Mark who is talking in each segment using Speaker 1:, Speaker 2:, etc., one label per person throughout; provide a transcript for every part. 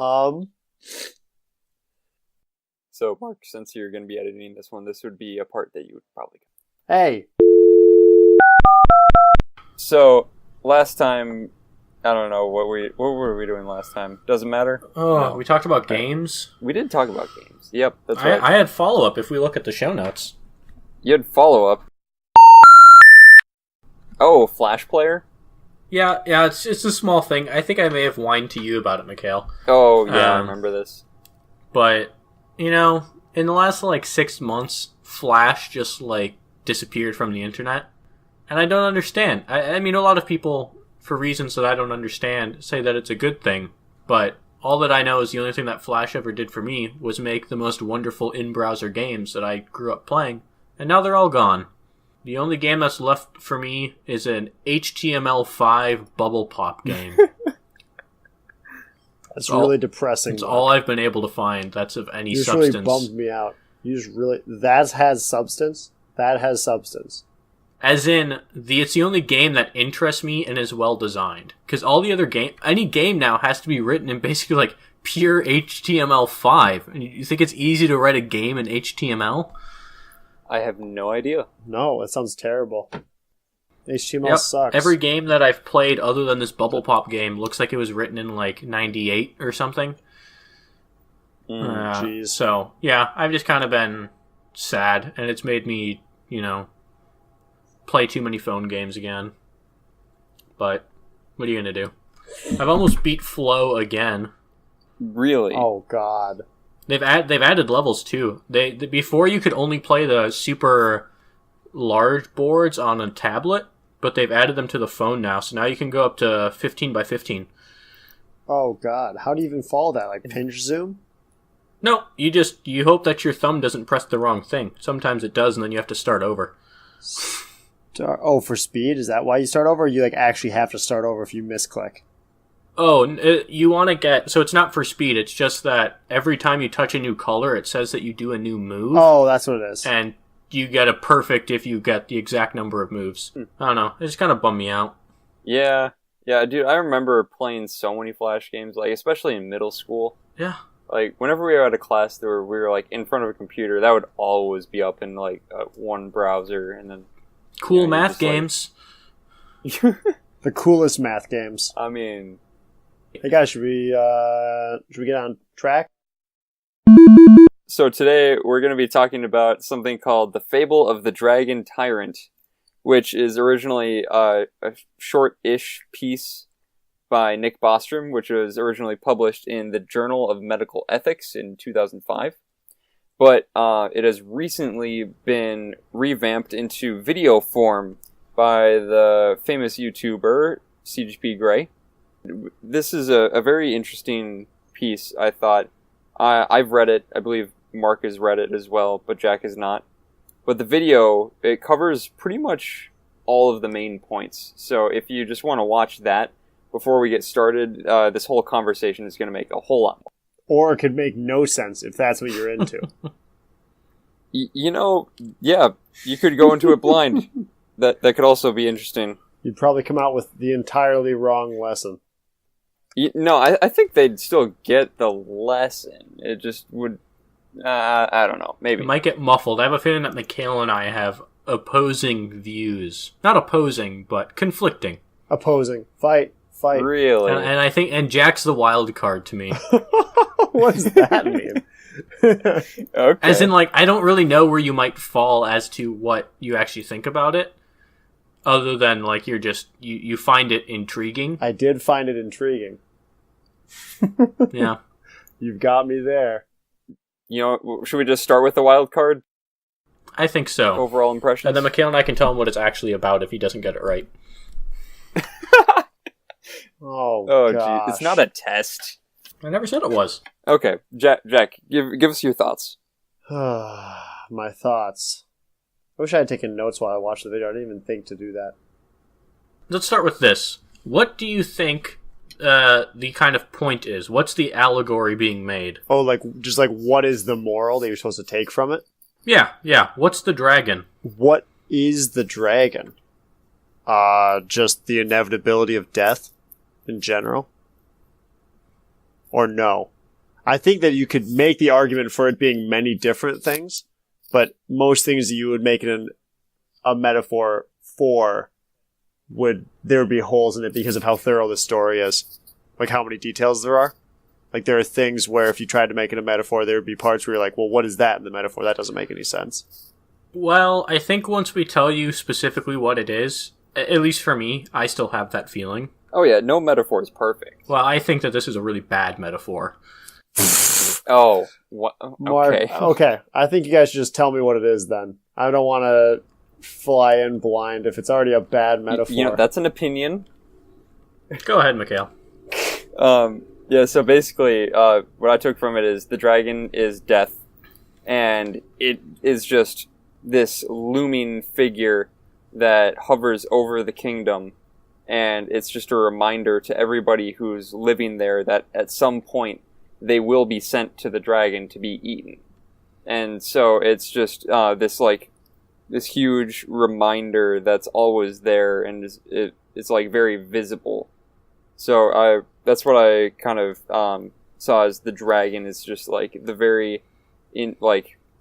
Speaker 1: Um,
Speaker 2: So, Mark, since you're going to be editing this one, this would be a part that you would probably...
Speaker 1: hey.
Speaker 2: So, last time, I don't know, what were we doing last time? Doesn't matter?
Speaker 3: Oh,
Speaker 2: No.
Speaker 3: we talked about games.
Speaker 2: We did talk about games. Yep, that's right.
Speaker 3: I had follow-up if we look at the show notes.
Speaker 2: You had follow-up. Oh, Flash Player?
Speaker 3: Yeah, it's a small thing. I think I may have whined to you about it, Mikhail.
Speaker 2: Oh, yeah, I remember this.
Speaker 3: But, in the last, 6 months, Flash just, disappeared from the internet. And I don't understand. I mean, a lot of people, for reasons that I don't understand, say that it's a good thing. But all that I know is the only thing that Flash ever did for me was make the most wonderful in-browser games that I grew up playing. And now they're all gone. The only game that's left for me is an HTML5 bubble pop game.
Speaker 1: That's really depressing.
Speaker 3: It's all I've been able to find that's of any substance.
Speaker 1: You just really bummed me out. That has substance? That has substance.
Speaker 3: As in, it's the only game that interests me and is well designed. Because all the other any game now has to be written in basically pure HTML5. And you think it's easy to write a game in HTML?
Speaker 2: I have no idea.
Speaker 1: No, it sounds terrible. HTML sucks.
Speaker 3: Every game that I've played other than this Bubble Pop game looks like it was written in 98 or something.
Speaker 1: Jeez.
Speaker 3: So, yeah, I've just kind of been sad, and it's made me, play too many phone games again. But what are you going to do? I've almost beat Flow again.
Speaker 2: Really?
Speaker 1: Oh, God.
Speaker 3: They've added levels, too. Before you could only play the super large boards on a tablet, but they've added them to the phone now, so now you can go up to 15 by 15.
Speaker 1: Oh, God. How do you even follow that? Pinch zoom?
Speaker 3: No, you hope that your thumb doesn't press the wrong thing. Sometimes it does, and then you have to start over.
Speaker 1: Oh, for speed? Is that why you start over, or you actually have to start over if you misclick?
Speaker 3: Oh, you want to get... So it's not for speed, it's just that every time you touch a new color, it says that you do a new move.
Speaker 1: Oh, that's what it is.
Speaker 3: And you get a perfect if you get the exact number of moves. I don't know, it just kind of bummed me out.
Speaker 2: Yeah, dude, I remember playing so many Flash games, especially in middle school.
Speaker 3: Yeah.
Speaker 2: Whenever we were at a class we were in front of a computer, that would always be up in one browser, and then
Speaker 3: cool math games.
Speaker 1: The coolest math games.
Speaker 2: I mean,
Speaker 1: hey guys, should we get on track?
Speaker 2: So today we're going to be talking about something called the Fable of the Dragon Tyrant, which is originally a short-ish piece by Nick Bostrom, which was originally published in the Journal of Medical Ethics in 2005. But it has recently been revamped into video form by the famous YouTuber CGP Grey. This is a very interesting piece, I thought. I've read it. I believe Mark has read it as well, but Jack has not. But the video, it covers pretty much all of the main points. So if you just want to watch that before we get started, this whole conversation is going to make a whole lot more.
Speaker 1: Or it could make no sense if that's what you're into.
Speaker 2: Yeah, you could go into it blind. That could also be interesting.
Speaker 1: You'd probably come out with the entirely wrong lesson.
Speaker 2: No, I think they'd still get the lesson. It just would... I don't know. Maybe.
Speaker 3: It might get muffled. I have a feeling that Mikhail and I have opposing views. Not opposing, but conflicting.
Speaker 1: Opposing. Fight.
Speaker 2: Really?
Speaker 3: And I think... And Jack's the wild card to me.
Speaker 1: What does that mean?
Speaker 2: Okay.
Speaker 3: As in, I don't really know where you might fall as to what you actually think about it. Other than, you're just... You find it intriguing.
Speaker 1: I did find it intriguing.
Speaker 3: Yeah.
Speaker 1: You've got me there.
Speaker 2: Should we just start with the wild card?
Speaker 3: I think so.
Speaker 2: Overall impressions?
Speaker 3: And then Mikhail and I can tell him what it's actually about if he doesn't get it right.
Speaker 1: Oh,
Speaker 2: geez. It's not a test.
Speaker 3: I never said it was.
Speaker 2: Okay, Jack, give us your thoughts.
Speaker 1: My thoughts. I wish I had taken notes while I watched the video. I didn't even think to do that.
Speaker 3: Let's start with this. What do you think the kind of point is? What's the allegory being made?
Speaker 1: Oh, what is the moral that you're supposed to take from it?
Speaker 3: Yeah. What's the dragon?
Speaker 1: What is the dragon? Just the inevitability of death in general. or no. I think that you could make the argument for it being many different things, but most things that you would make it a metaphor for there would be holes in it because of how thorough the story is. Like how many details there are. Like there are things where if you tried to make it a metaphor, there would be parts where you're like, well, what is that in the metaphor? That doesn't make any sense.
Speaker 3: Well, I think once we tell you specifically what it is, at least for me, I still have that feeling.
Speaker 2: Oh yeah, no metaphor is perfect.
Speaker 3: Well, I think that this is a really bad metaphor.
Speaker 2: Oh, what? Okay.
Speaker 1: Okay, I think you guys should just tell me what it is then. I don't want to fly in blind if it's already a bad metaphor.
Speaker 2: You know, that's an opinion.
Speaker 3: Go ahead, Mikhail.
Speaker 2: Yeah, so basically, what I took from it is the dragon is death, and it is just this looming figure that hovers over the kingdom, and it's just a reminder to everybody who's living there that at some point they will be sent to the dragon to be eaten. And so it's just this huge reminder that's always there, and it's like very visible. So that's what I kind of saw as the dragon is just like the very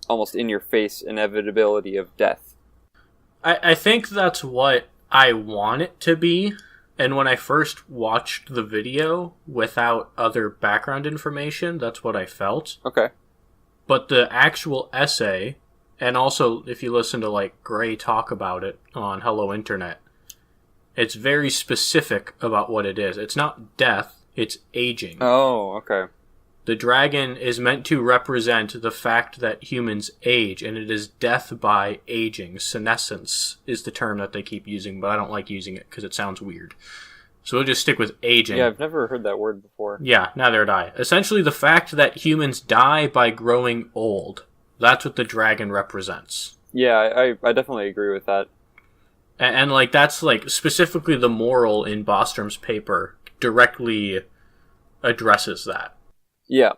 Speaker 2: almost in your face inevitability of death.
Speaker 3: I think that's what I want it to be. And when I first watched the video without other background information, that's what I felt.
Speaker 2: Okay.
Speaker 3: But the actual essay, and also if you listen to like Gray talk about it on Hello Internet, it's very specific about what it is. It's not death, it's aging.
Speaker 2: Oh, okay.
Speaker 3: The dragon is meant to represent the fact that humans age, and it is death by aging. Senescence is the term that they keep using, but I don't like using it because it sounds weird. So we'll just stick with aging.
Speaker 2: Yeah, I've never heard that word before.
Speaker 3: Yeah, neither had I. Essentially the fact that humans die by growing old. That's what the dragon represents.
Speaker 2: Yeah, I definitely agree with that.
Speaker 3: And like that's like specifically the moral in Bostrom's paper directly addresses that.
Speaker 2: Yeah.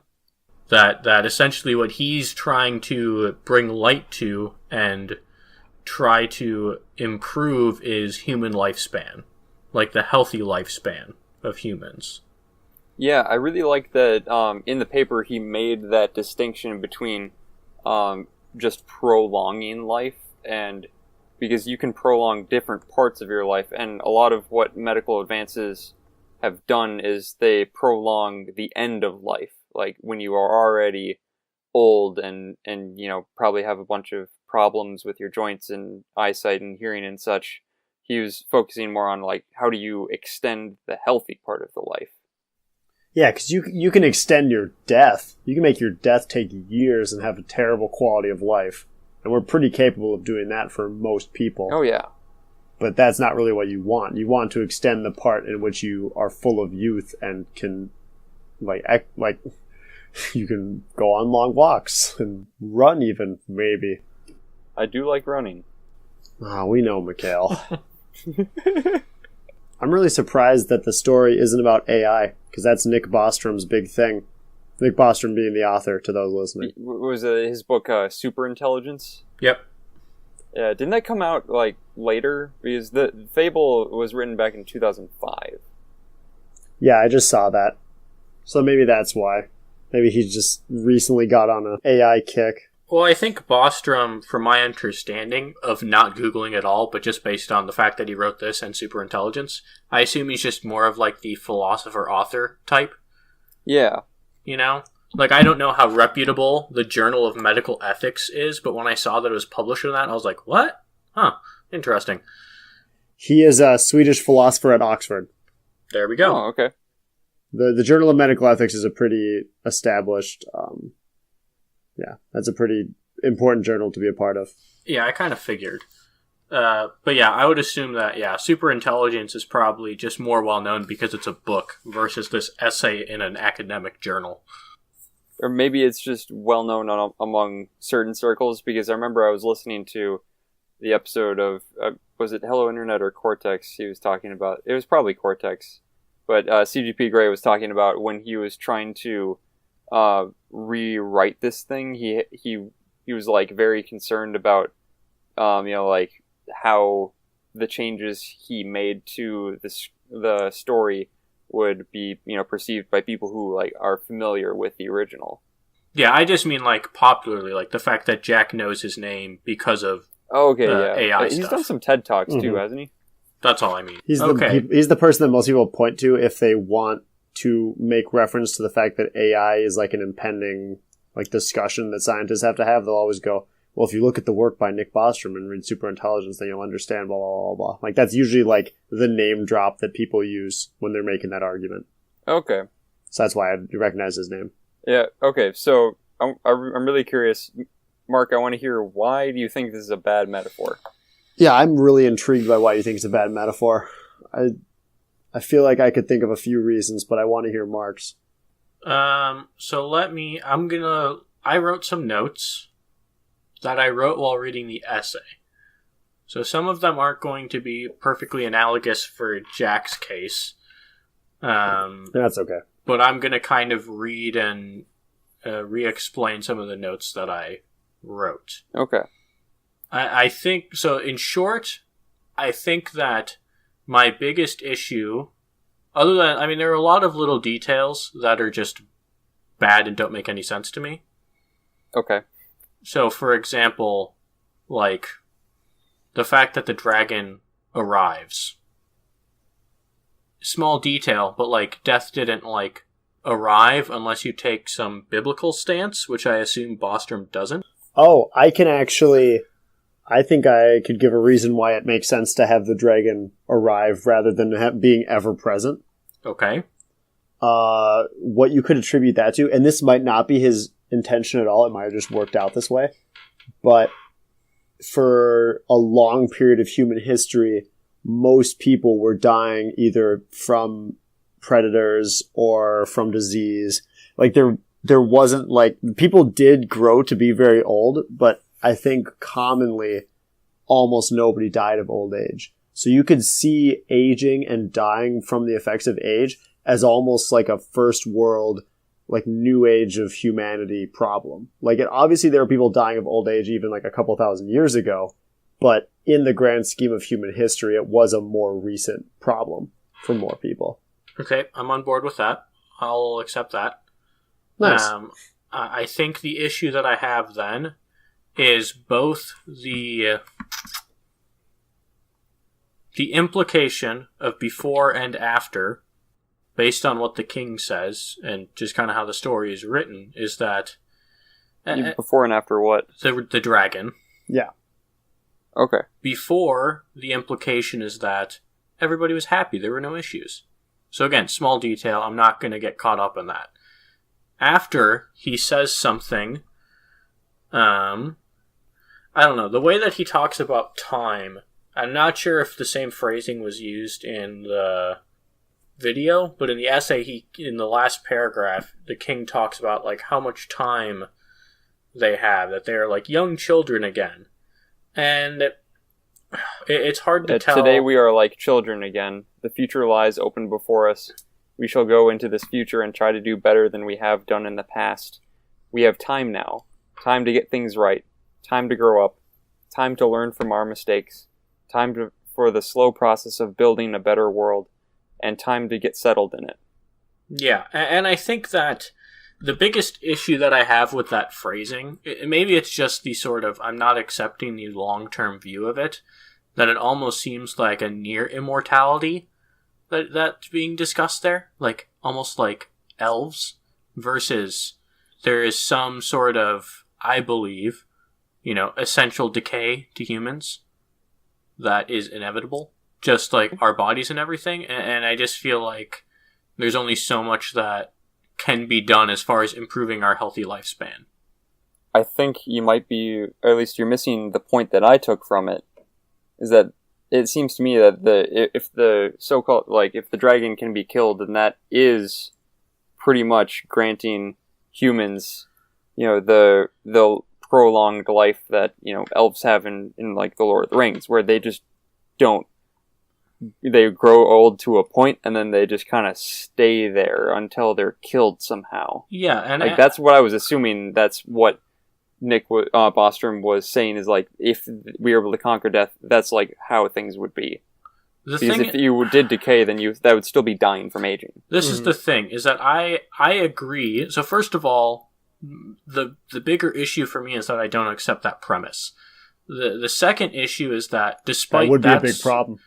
Speaker 3: That essentially what he's trying to bring light to and try to improve is human lifespan. Like the healthy lifespan of humans.
Speaker 2: Yeah, I really like that in the paper he made that distinction between just prolonging life, and because you can prolong different parts of your life, and a lot of what medical advances have done is they prolong the end of life. Like when you are already old and you know probably have a bunch of problems with your joints and eyesight and hearing and such, he was focusing more on like how do you extend the healthy part of the life.
Speaker 1: Yeah, because you can extend your death. You can make your death take years and have a terrible quality of life. And we're pretty capable of doing that for most people.
Speaker 2: Oh yeah.
Speaker 1: But that's not really what you want. You want to extend the part in which you are full of youth and can like you can go on long walks and run even, maybe.
Speaker 2: I do like running.
Speaker 1: Ah, we know, Mikhail. I'm really surprised that the story isn't about AI, because that's Nick Bostrom's big thing. Nick Bostrom being the author, to those listening.
Speaker 2: Was his book Super Intelligence?
Speaker 3: Yep.
Speaker 2: Yeah, didn't that come out like later? Because the Fable was written back in 2005.
Speaker 1: Yeah, I just saw that. So maybe that's why. Maybe he just recently got on an AI kick.
Speaker 3: Well, I think Bostrom, from my understanding of not Googling at all, but just based on the fact that he wrote this and Superintelligence, I assume he's just more of like the philosopher-author type.
Speaker 2: Yeah.
Speaker 3: You know? Like, I don't know how reputable the Journal of Medical Ethics is, but when I saw that it was published in that, I was like, what? Huh. Interesting.
Speaker 1: He is a Swedish philosopher at Oxford.
Speaker 3: There we go.
Speaker 2: Oh, okay.
Speaker 1: The Journal of Medical Ethics is a pretty established... yeah, that's a pretty important journal to be a part of.
Speaker 3: Yeah, I kind of figured. But yeah, I would assume that, yeah, Superintelligence is probably just more well-known because it's a book versus this essay in an academic journal.
Speaker 2: Or maybe it's just well-known among certain circles, because I remember I was listening to the episode of, was it Hello Internet or Cortex he was talking about? It was probably Cortex. But CGP Grey was talking about when he was trying to rewrite this thing, he was like very concerned about like how the changes he made to the story would be, perceived by people who like are familiar with the original.
Speaker 3: Yeah, I just mean like popularly, like the fact that Jack knows his name because of AI
Speaker 2: He's
Speaker 3: stuff.
Speaker 2: done some TED Talks too, hasn't he?
Speaker 3: That's all I mean.
Speaker 1: He's the person that most people point to if they want to make reference to the fact that AI is like an impending like discussion that scientists have to have. They'll always go, well, if you look at the work by Nick Bostrom and read Superintelligence, then you'll understand blah, blah, blah, blah. Like, that's usually like the name drop that people use when they're making that argument.
Speaker 2: Okay.
Speaker 1: So that's why I recognize his name.
Speaker 2: Yeah, okay. So I'm really curious. Mark, I want to hear, why do you think this is a bad metaphor?
Speaker 1: Yeah, I'm really intrigued by why you think it's a bad metaphor. I feel like I could think of a few reasons, but I want to hear Mark's.
Speaker 3: So I wrote some notes that I wrote while reading the essay. So some of them aren't going to be perfectly analogous for Jack's case.
Speaker 1: That's okay.
Speaker 3: But I'm going to kind of read and re-explain some of the notes that I wrote.
Speaker 2: Okay.
Speaker 3: I think, so in short, I think that my biggest issue, other than, there are a lot of little details that are just bad and don't make any sense to me.
Speaker 2: Okay.
Speaker 3: So, for example, like, the fact that the dragon arrives. Small detail, but, like, death didn't, like, arrive unless you take some biblical stance, which I assume Bostrom doesn't.
Speaker 1: Oh, I think I could give a reason why it makes sense to have the dragon arrive rather than being ever present.
Speaker 3: Okay.
Speaker 1: What you could attribute that to, and this might not be his intention at all, it might have just worked out this way, but for a long period of human history, most people were dying either from predators or from disease. Like there wasn't like, people did grow to be very old, but I think commonly almost nobody died of old age. So you could see aging and dying from the effects of age as almost like a first world, like new age of humanity problem. Like obviously there were people dying of old age even like a couple thousand years ago, but in the grand scheme of human history, it was a more recent problem for more people.
Speaker 3: Okay, I'm on board with that. I'll accept that.
Speaker 1: Nice.
Speaker 3: I think the issue that I have then is both the implication of before and after, based on what the king says, and just kind of how the story is written, is that...
Speaker 2: Before and after what?
Speaker 3: The dragon.
Speaker 1: Yeah.
Speaker 2: Okay.
Speaker 3: Before, the implication is that everybody was happy, there were no issues. So again, small detail, I'm not going to get caught up in that. After, he says something... I don't know, the way that he talks about time, I'm not sure if the same phrasing was used in the video, but in the essay, in the last paragraph, the king talks about like how much time they have, that they're like young children again. And it's hard to tell.
Speaker 2: Today we are like children again. The future lies open before us. We shall go into this future and try to do better than we have done in the past. We have time now. Time to get things right. Time to grow up. Time to learn from our mistakes. Time for the slow process of building a better world. And time to get settled in it.
Speaker 3: Yeah, and I think that the biggest issue that I have with that phrasing, maybe it's just the sort of, I'm not accepting the long-term view of it, that it almost seems like a near immortality that's being discussed there. Like, almost like elves, versus there is some sort of, I believe, essential decay to humans that is inevitable. Just like our bodies and everything. And I just feel like there's only so much that can be done as far as improving our healthy lifespan.
Speaker 2: I think you might be, or at least you're missing the point that I took from it, is that it seems to me that if the so-called, like, if the dragon can be killed, then that is pretty much granting humans, the prolonged life that, elves have in like the Lord of the Rings, where they just don't, they grow old to a point and then they just kind of stay there until they're killed somehow.
Speaker 3: Yeah, and
Speaker 2: like that's what I was assuming. That's what Nick Bostrom was saying, is like, if we were able to conquer death, that's like how things would be. Because if you did decay, then that would still be dying from aging.
Speaker 3: This is the thing, is that I agree. So first of all, the bigger issue for me is that I don't accept that premise. The second issue is that despite
Speaker 1: that would be a big problem.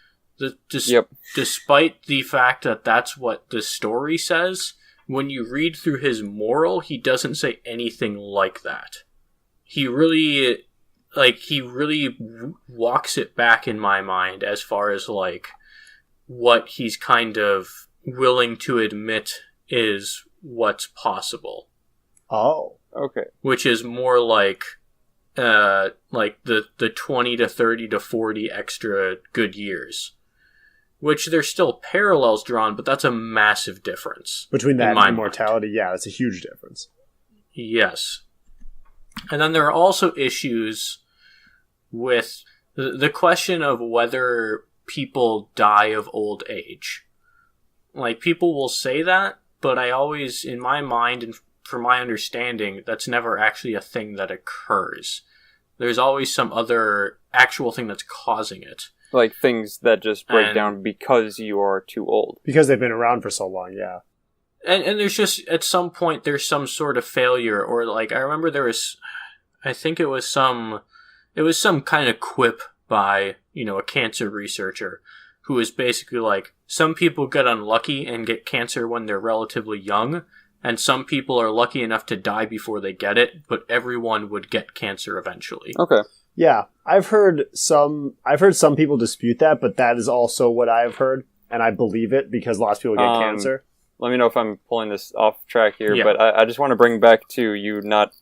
Speaker 3: Despite the fact that that's what the story says, when you read through his moral, he doesn't say anything like that. He really walks it back in my mind as far as like what he's kind of willing to admit is what's possible.
Speaker 1: Oh,
Speaker 2: okay.
Speaker 3: Which is more like the 20 to 30 to 40 extra good years. Which there's still parallels drawn, but that's a massive difference.
Speaker 1: Between that and immortality, yeah, that's a huge difference.
Speaker 3: Yes. And then there are also issues with the question of whether people die of old age. Like, people will say that, but I always, in my mind, and from my understanding, that's never actually a thing that occurs. There's always some other actual thing that's causing it.
Speaker 2: Like things that just break down because you are too old.
Speaker 1: Because they've been around for so long, yeah.
Speaker 3: And there's just, at some point, there's some sort of failure, or like, I remember there was, I think it was some kind of quip by, a cancer researcher who was basically like, some people get unlucky and get cancer when they're relatively young, and some people are lucky enough to die before they get it, but everyone would get cancer eventually.
Speaker 2: Okay.
Speaker 1: Yeah, I've heard some people dispute that, but that is also what I've heard, and I believe it because lots of people get cancer.
Speaker 2: Let me know if I'm pulling this off track here, but I just want to bring back to you not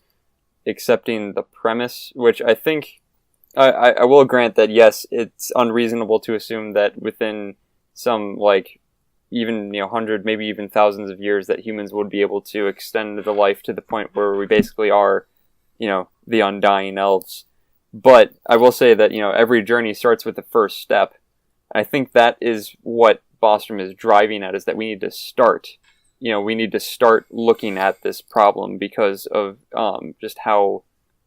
Speaker 2: accepting the premise, which I think I will grant that, yes, it's unreasonable to assume that within some, like, even 100, maybe even thousands of years that humans would be able to extend the life to the point where we basically are, the undying elves. But I will say that, every journey starts with the first step. I think that is what Bostrom is driving at, is that we need to start. We need to start looking at this problem because of just how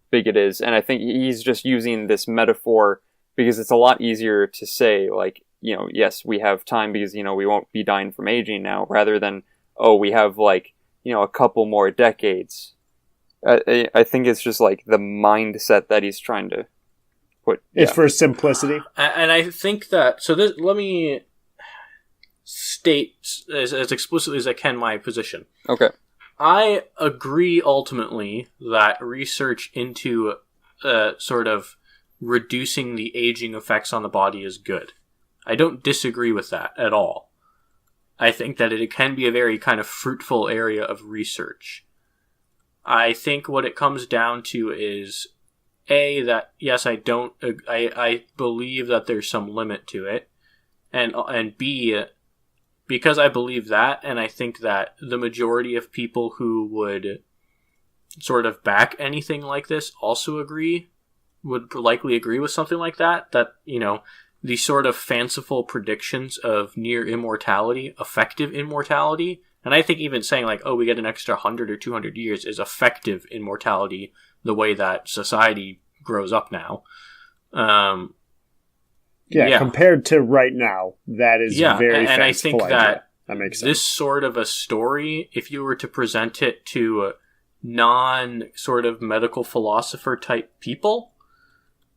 Speaker 2: big it is. And I think he's just using this metaphor because it's a lot easier to say, like, yes, we have time because, we won't be dying from aging now, rather than, we have, like, a couple more decades. I think it's just like the mindset that he's trying to put.
Speaker 1: It's for simplicity.
Speaker 3: And I think that, let me state as explicitly as I can my position.
Speaker 2: Okay.
Speaker 3: I agree ultimately that research into sort of reducing the aging effects on the body is good. I don't disagree with that at all. I think that it can be a very kind of fruitful area of research. I think what it comes down to is, A, that, yes, I believe that there's some limit to it, and B, because I believe that, and I think that the majority of people who would sort of back anything like this also would likely agree with something like that, the sort of fanciful predictions of near immortality, effective immortality. And I think even saying like, we get an extra 100 or 200 years is effective immortality, the way that society grows up now.
Speaker 1: Compared to right now, that is very
Speaker 3: and I think
Speaker 1: that makes sense.
Speaker 3: This sort of a story, if you were to present it to non sort of medical philosopher type people,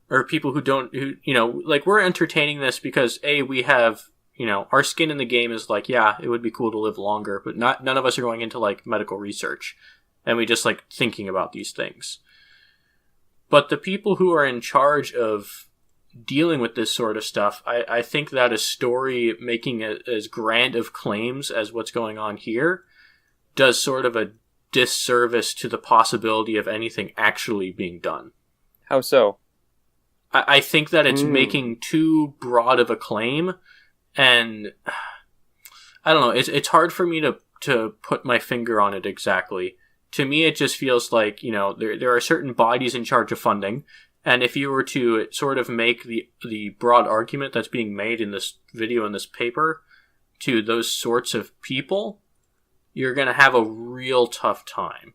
Speaker 3: or people like, we're entertaining this because we have, our skin in the game is like, it would be cool to live longer, but none of us are going into like medical research, and we just like thinking about these things. But the people who are in charge of dealing with this sort of stuff, I think that a story making as grand of claims as what's going on here does sort of a disservice to the possibility of anything actually being done.
Speaker 2: How so?
Speaker 3: I think that it's making too broad of a claim, and I don't know, it's hard for me to put my finger on it exactly. To me, it just feels like, there are certain bodies in charge of funding, and if you were to sort of make the broad argument that's being made in this video, in this paper, to those sorts of people, you're going to have a real tough time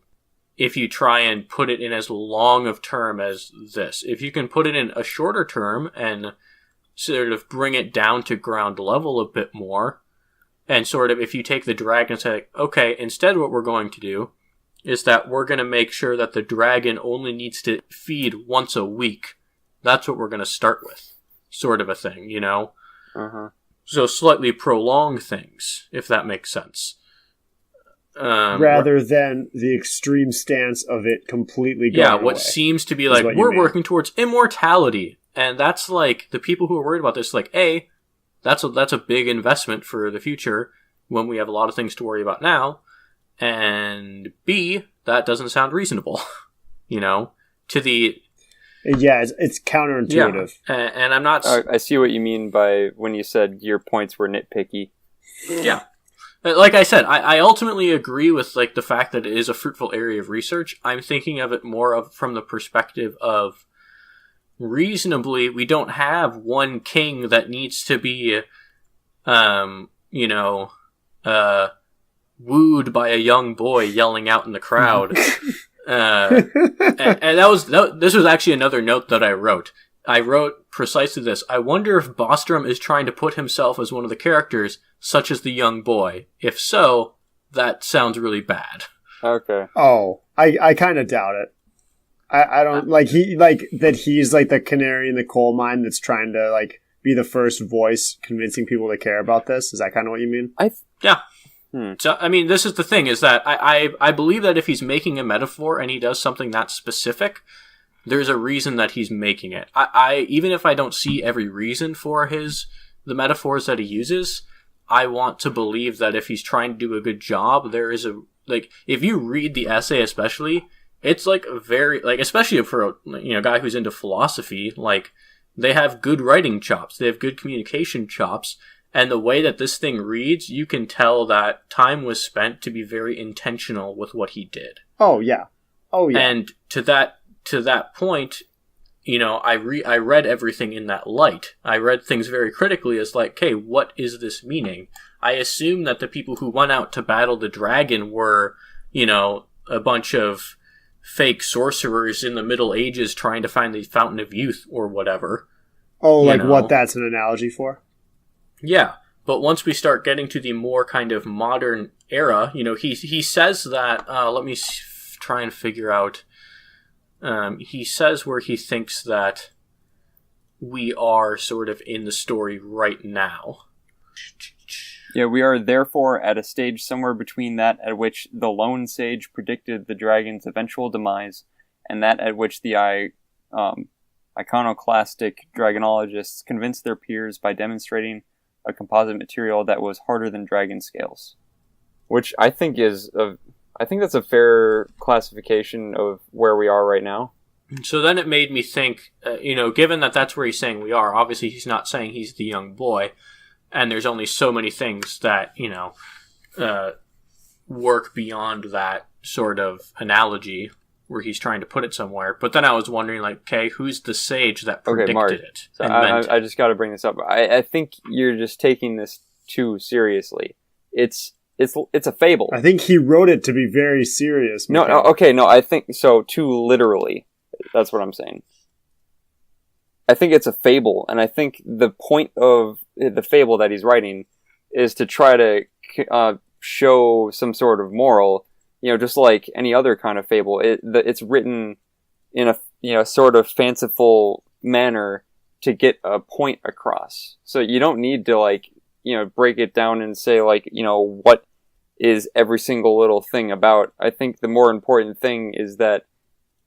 Speaker 3: if you try and put it in as long of term as this. If you can put it in a shorter term and sort of bring it down to ground level a bit more. And sort of, if you take the dragon and say, okay, instead what we're going to do is that we're going to make sure that the dragon only needs to feed once a week. That's what we're going to start with. Sort of a thing, you know?
Speaker 2: Uh-huh.
Speaker 3: So slightly prolong things, if that makes sense.
Speaker 1: Rather than the extreme stance of it completely going away.
Speaker 3: What seems to be like, we're working towards immortality. And that's like, the people who are worried about this, like, A, that's a big investment for the future when we have a lot of things to worry about now. And B, that doesn't sound reasonable, you know, to the...
Speaker 1: Yeah, it's counterintuitive.
Speaker 3: Yeah. And I'm not...
Speaker 2: I see what you mean by when you said your points were nitpicky.
Speaker 3: Yeah. Like I said, I ultimately agree with like the fact that it is a fruitful area of research. I'm thinking of it more of from the perspective of reasonably, we don't have one king that needs to be, wooed by a young boy yelling out in the crowd. And this was actually another note that I wrote. I wrote precisely this. I wonder if Bostrom is trying to put himself as one of the characters, such as the young boy. If so, that sounds really bad.
Speaker 2: Okay.
Speaker 1: Oh, I kind of doubt it. I don't that he's like the canary in the coal mine that's trying to like be the first voice convincing people to care about this. Is that kind of what you mean?
Speaker 3: Yeah. So, I mean, this is the thing, is that I believe that if he's making a metaphor and he does something that specific, there's a reason that he's making it. I even if I don't see every reason for the metaphors that he uses, I want to believe that if he's trying to do a good job, there is if you read the essay especially, it's like very, like, especially for a guy who's into philosophy, like, they have good writing chops, they have good communication chops, and the way that this thing reads, you can tell that time was spent to be very intentional with what he did.
Speaker 1: Oh yeah.
Speaker 3: And to that point, I read everything in that light. I read things very critically as like, okay, what is this meaning? I assume that the people who went out to battle the dragon were, a bunch of fake sorcerers in the Middle Ages trying to find the Fountain of Youth or whatever.
Speaker 1: Oh, like what that's an analogy for?
Speaker 3: Yeah, but once we start getting to the more kind of modern era, he says that, let me try and figure out, he says where he thinks that we are sort of in the story right now.
Speaker 2: Yeah, we are therefore at a stage somewhere between that at which the lone sage predicted the dragon's eventual demise and that at which the iconoclastic dragonologists convinced their peers by demonstrating a composite material that was harder than dragon scales. Which I think that's a fair classification of where we are right now.
Speaker 3: So then it made me think, given that that's where he's saying we are, obviously he's not saying he's the young boy, and there's only so many things that, work beyond that sort of analogy where he's trying to put it somewhere. But then I was wondering, like, okay, who's the sage that predicted it?
Speaker 2: So I just got to bring this up. I think you're just taking this too seriously. It's a fable.
Speaker 1: I think he wrote it to be very serious.
Speaker 2: No, I think so too literally. That's what I'm saying. I think it's a fable, and I think the point of the fable that he's writing is to try to show some sort of moral, just like any other kind of fable. It's written in a sort of fanciful manner to get a point across. So you don't need to break it down and say what is every single little thing about. I think the more important thing is that,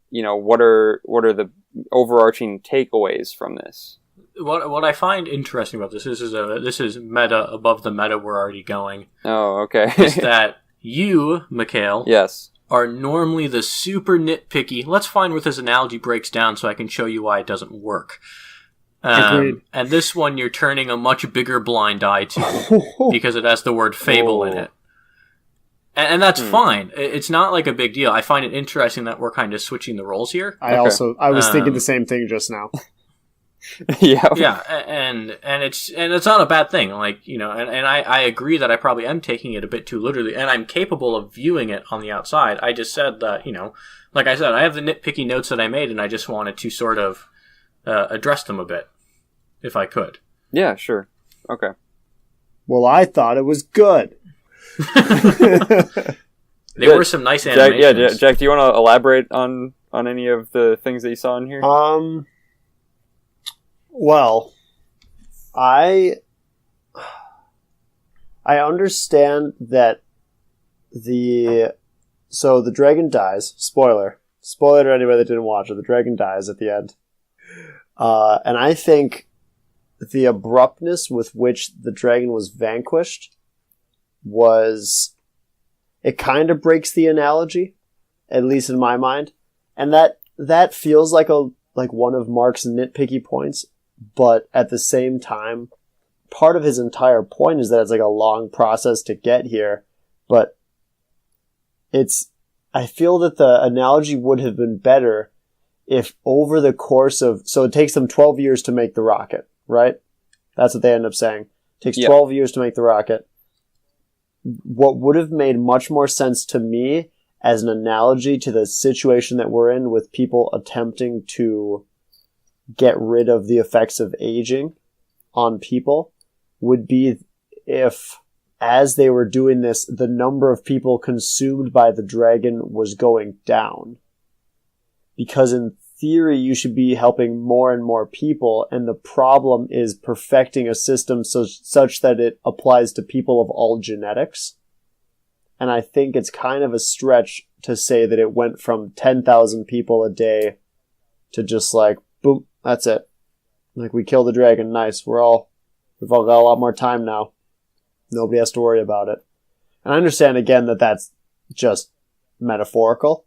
Speaker 2: what are the overarching takeaways from this?
Speaker 3: What I find interesting about this is meta above the meta we're already going.
Speaker 2: Oh, okay.
Speaker 3: Is that you, Mikhail,
Speaker 2: yes,
Speaker 3: are normally the super nitpicky. Let's find where this analogy breaks down so I can show you why it doesn't work. And this one you're turning a much bigger blind eye to because it has the word fable in it. And that's fine. It's not like a big deal. I find it interesting that we're kind of switching the roles here.
Speaker 1: I was thinking the same thing just now.
Speaker 3: Yeah, and it's not a bad thing. And I agree that I probably am taking it a bit too literally, and I'm capable of viewing it on the outside. I just said that, like I said, I have the nitpicky notes that I made, and I just wanted to sort of address them a bit. if I could.
Speaker 2: Yeah, sure. Okay.
Speaker 1: Well, I thought it was good.
Speaker 3: There were some nice animations.
Speaker 2: Jack, do you want to elaborate on any of the things that you saw in here?
Speaker 1: Well, I understand that the dragon dies. Spoiler to anybody that didn't watch it. The dragon dies at the end. And I think the abruptness with which the dragon was vanquished it kind of breaks the analogy, at least in my mind. And that feels like one of Mark's nitpicky points, but at the same time, part of his entire point is that it's like a long process to get here, but I feel that the analogy would have been better if over the course of, so it takes them 12 years to make the rocket, right? That's what they end up saying. It takes 12 years to make the rocket. What would have made much more sense to me as an analogy to the situation that we're in with people attempting to get rid of the effects of aging on people would be if, as they were doing this, the number of people consumed by the dragon was going down. Because in theory, you should be helping more and more people, and the problem is perfecting a system such that it applies to people of all genetics. And I think it's kind of a stretch to say that it went from 10,000 people a day to just like, boom, that's it. Like, we killed the dragon, nice, we've all got a lot more time now. Nobody has to worry about it. And I understand again that that's just metaphorical,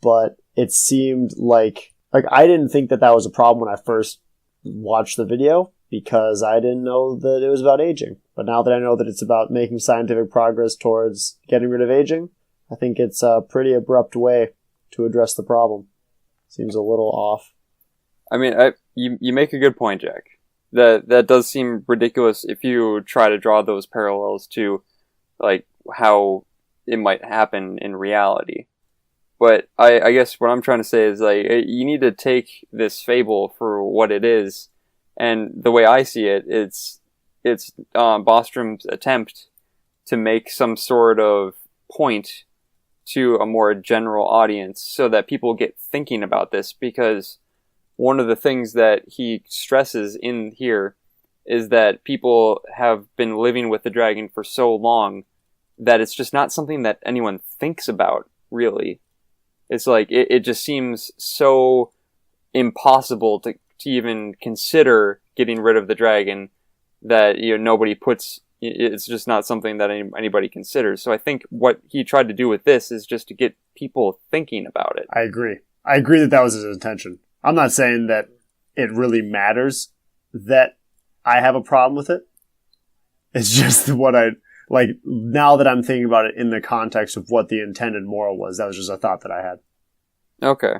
Speaker 1: but it seemed like I didn't think that was a problem when I first watched the video because I didn't know that it was about aging. But now that I know that it's about making scientific progress towards getting rid of aging, I think it's a pretty abrupt way to address the problem. Seems a little off.
Speaker 2: I mean, you make a good point, Jack. That does seem ridiculous if you try to draw those parallels to like how it might happen in reality. But I guess what I'm trying to say is, like, you need to take this fable for what it is. And the way I see it, it's Bostrom's attempt to make some sort of point to a more general audience so that people get thinking about this. Because one of the things that he stresses in here is that people have been living with the dragon for so long that it's just not something that anyone thinks about, really. It's like, it just seems so impossible to even consider getting rid of the dragon that, nobody puts, it's just not something that anybody considers. So I think what he tried to do with this is just to get people thinking about it.
Speaker 1: I agree that was his intention. I'm not saying that it really matters that I have a problem with it. It's just what now that I'm thinking about it in the context of what the intended moral was, that was just a thought that I had.
Speaker 2: Okay.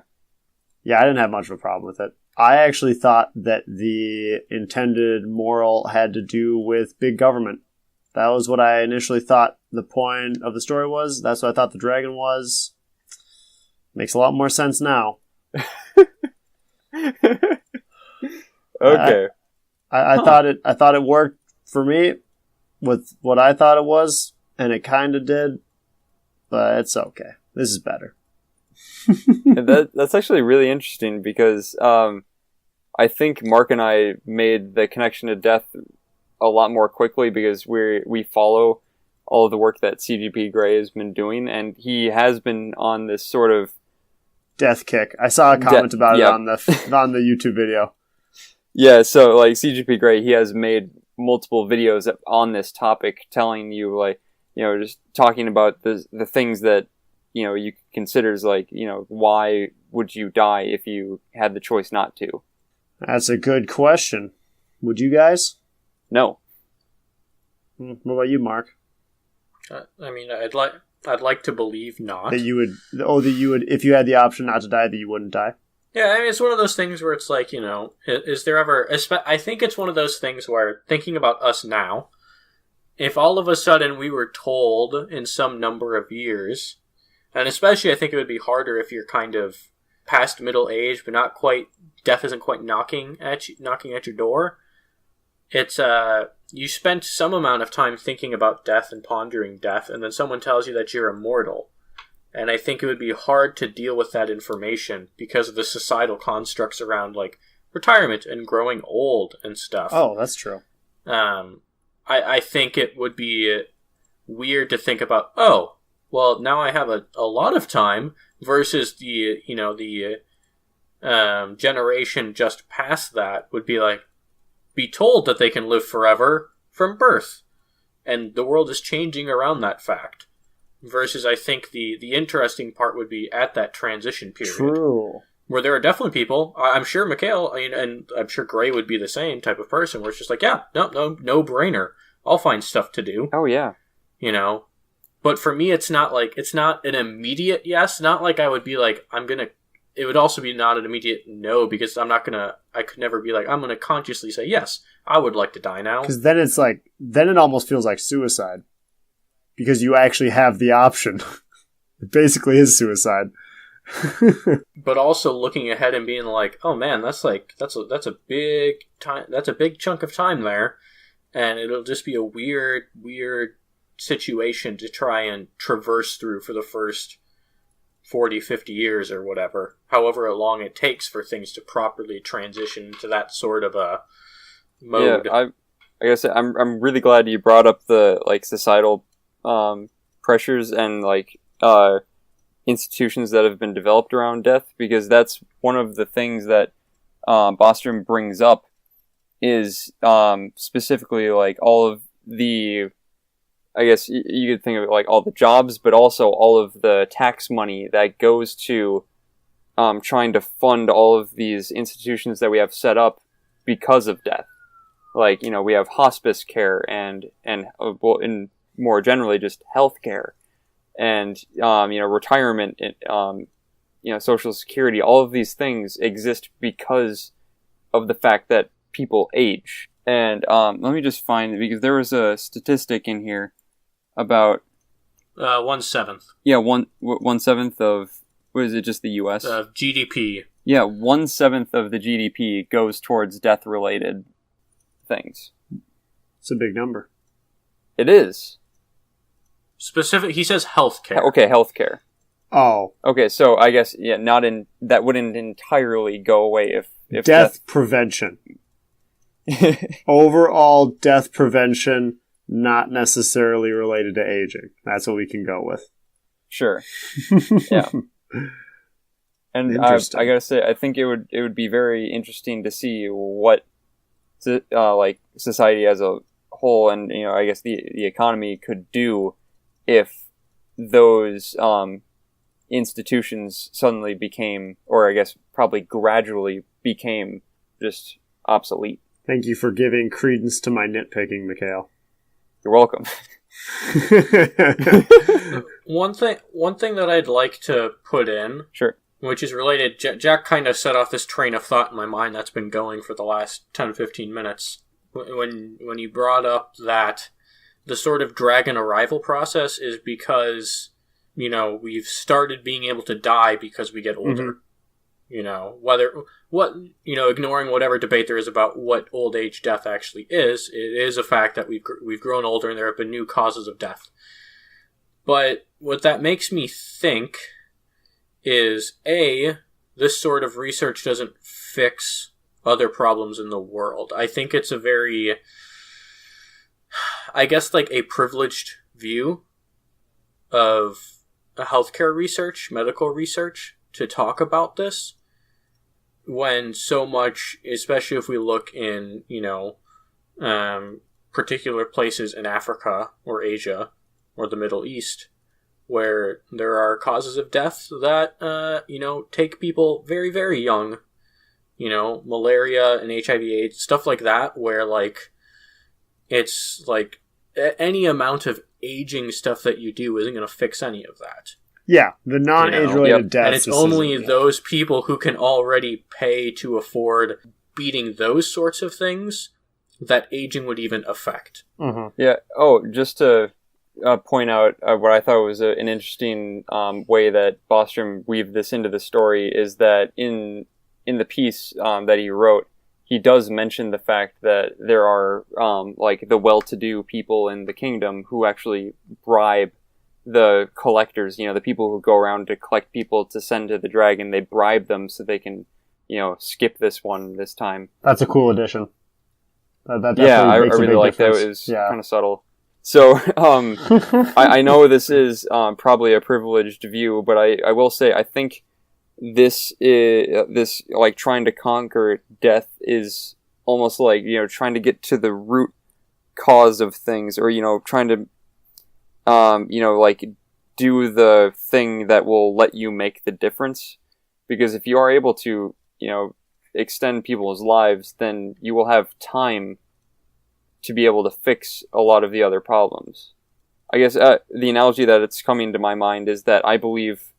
Speaker 1: Yeah, I didn't have much of a problem with it. I actually thought that the intended moral had to do with big government. That was what I initially thought the point of the story was. That's what I thought the dragon was. Makes a lot more sense now.
Speaker 2: Okay.
Speaker 1: I thought it worked for me with what I thought it was, and it kind of did, but it's okay. This is better.
Speaker 2: That's actually really interesting because I think Mark and I made the connection to death a lot more quickly because we follow all of the work that CGP Grey has been doing, and he has been on this sort of
Speaker 1: death kick. I saw a comment about it on the YouTube video.
Speaker 2: Yeah, so like CGP Grey, he has made multiple videos on this topic, telling you, like, just talking about the things that you considers, like, why would you die if you had the choice not to?
Speaker 1: That's a good question. Would you guys?
Speaker 2: No.
Speaker 1: What about you, Mark?
Speaker 3: I mean, I'd like to believe not.
Speaker 1: That you would, if you had the option not to die, that you wouldn't die?
Speaker 3: Yeah, I mean, it's one of those things where it's like, is there ever... I think it's one of those things where, thinking about us now, if all of a sudden we were told in some number of years, and especially I think it would be harder if you're kind of past middle age, but not quite... Death isn't quite knocking at your door. it's you spent some amount of time thinking about death and pondering death, and then someone tells you that you're immortal. And I think it would be hard to deal with that information because of the societal constructs around, like, retirement and growing old and stuff.
Speaker 1: Oh, that's true.
Speaker 3: I think it would be weird to think about, oh, well, now I have a lot of time versus the generation just past that would be told that they can live forever from birth. And the world is changing around that fact. Versus, I think the interesting part would be at that transition period.
Speaker 1: True.
Speaker 3: Where there are definitely people, I'm sure Mikhail, and I'm sure Gray would be the same type of person, where it's just like, yeah, no brainer. I'll find stuff to do.
Speaker 2: Oh, yeah.
Speaker 3: But for me, it's not an immediate yes. Not like I would be like, it would also be not an immediate no, because I could never be like, I'm going to consciously say, yes, I would like to die now.
Speaker 1: Because then it almost feels like suicide. Because you actually have the option. It basically is suicide.
Speaker 3: But also looking ahead and being like, oh man, that's a big time. That's a big chunk of time there, and it'll just be a weird situation to try and traverse through for the first 40, 50 years or whatever, however long it takes for things to properly transition to that sort of a mode.
Speaker 2: Yeah, I guess I'm really glad you brought up the societal pressures and institutions that have been developed around death, because that's one of the things that Bostrom brings up is specifically all of the, I guess you could think of it all the jobs, but also all of the tax money that goes to trying to fund all of these institutions that we have set up because of death. We have hospice care and more generally just healthcare and retirement and social security. All of these things exist because of the fact that people age. And let me just find it, because there was a statistic in here about
Speaker 3: 1/7.
Speaker 2: Yeah, 1/7 of, what is it, just the U.S.
Speaker 3: Of GDP.
Speaker 2: Yeah, 1/7 of the GDP goes towards death-related things.
Speaker 1: It's a big number.
Speaker 2: It is.
Speaker 3: He says healthcare.
Speaker 2: Okay, healthcare.
Speaker 1: Oh.
Speaker 2: Okay, so I guess, yeah, that wouldn't entirely go away if
Speaker 1: death prevention. Overall death prevention, not necessarily related to aging. That's what we can go with.
Speaker 2: Sure. Yeah. And I gotta say, I think it would be very interesting to see what society as a whole, and I guess the economy could do if those institutions suddenly became, or I guess probably gradually became, just obsolete.
Speaker 1: Thank you for giving credence to my nitpicking, Mikhail.
Speaker 2: You're welcome.
Speaker 3: One thing that I'd like to put in,
Speaker 2: sure,
Speaker 3: which is related, Jack kind of set off this train of thought in my mind that's been going for the last 10-15 minutes. When you brought up that the sort of dragon arrival process is because, we've started being able to die because we get older. Mm-hmm. Ignoring whatever debate there is about what old age death actually is, it is a fact that we've grown older and there have been new causes of death. But what that makes me think is, A, this sort of research doesn't fix other problems in the world. I think it's a very, I guess, a privileged view of healthcare research, medical research, to talk about this, when so much, especially if we look in, particular places in Africa or Asia or the Middle East, where there are causes of death that, take people very, very young, malaria and HIV/AIDS, stuff like that, where, it's, any amount of aging stuff that you do isn't going to fix any of that.
Speaker 1: Yeah, the non-age-related deaths.
Speaker 3: And it's only those people who can already pay to afford beating those sorts of things that aging would even affect.
Speaker 1: Mm-hmm.
Speaker 2: Yeah. Oh, just to point out what I thought was an interesting way that Bostrom weaved this into the story is that in the piece that he wrote, he does mention the fact that there are like the well-to-do people in the kingdom who actually bribe the collectors, the people who go around to collect people to send to the dragon. They bribe them so they can, skip this one this time.
Speaker 1: That's a cool addition. That
Speaker 2: yeah, I
Speaker 1: makes a
Speaker 2: really
Speaker 1: big
Speaker 2: like
Speaker 1: difference.
Speaker 2: that. It was kind of subtle. So, I know this is probably a privileged view, but I will say I think this like trying to conquer death is almost like trying to get to the root cause of things, or trying to like do the thing that will let you make the difference. Because if you are able to extend people's lives, then you will have time to be able to fix a lot of the other problems. I guess the analogy that it's coming to my mind is that I believe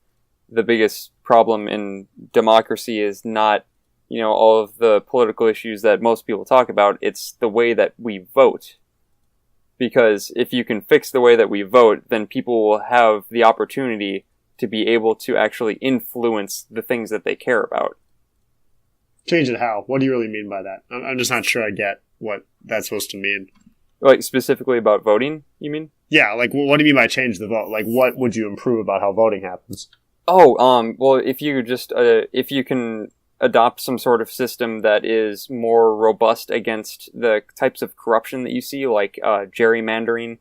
Speaker 2: the biggest problem in democracy is not, all of the political issues that most people talk about. It's the way that we vote. Because if you can fix the way that we vote, then people will have the opportunity to be able to actually influence the things that they care about.
Speaker 1: Change it how? What do you really mean by that? I'm just not sure I get what that's supposed to mean.
Speaker 2: Like, specifically about voting, you mean?
Speaker 1: Yeah, like, what do you mean by change the vote? Like, what would you improve about how voting happens?
Speaker 2: Oh, well, if you can adopt some sort of system that is more robust against the types of corruption that you see, like gerrymandering,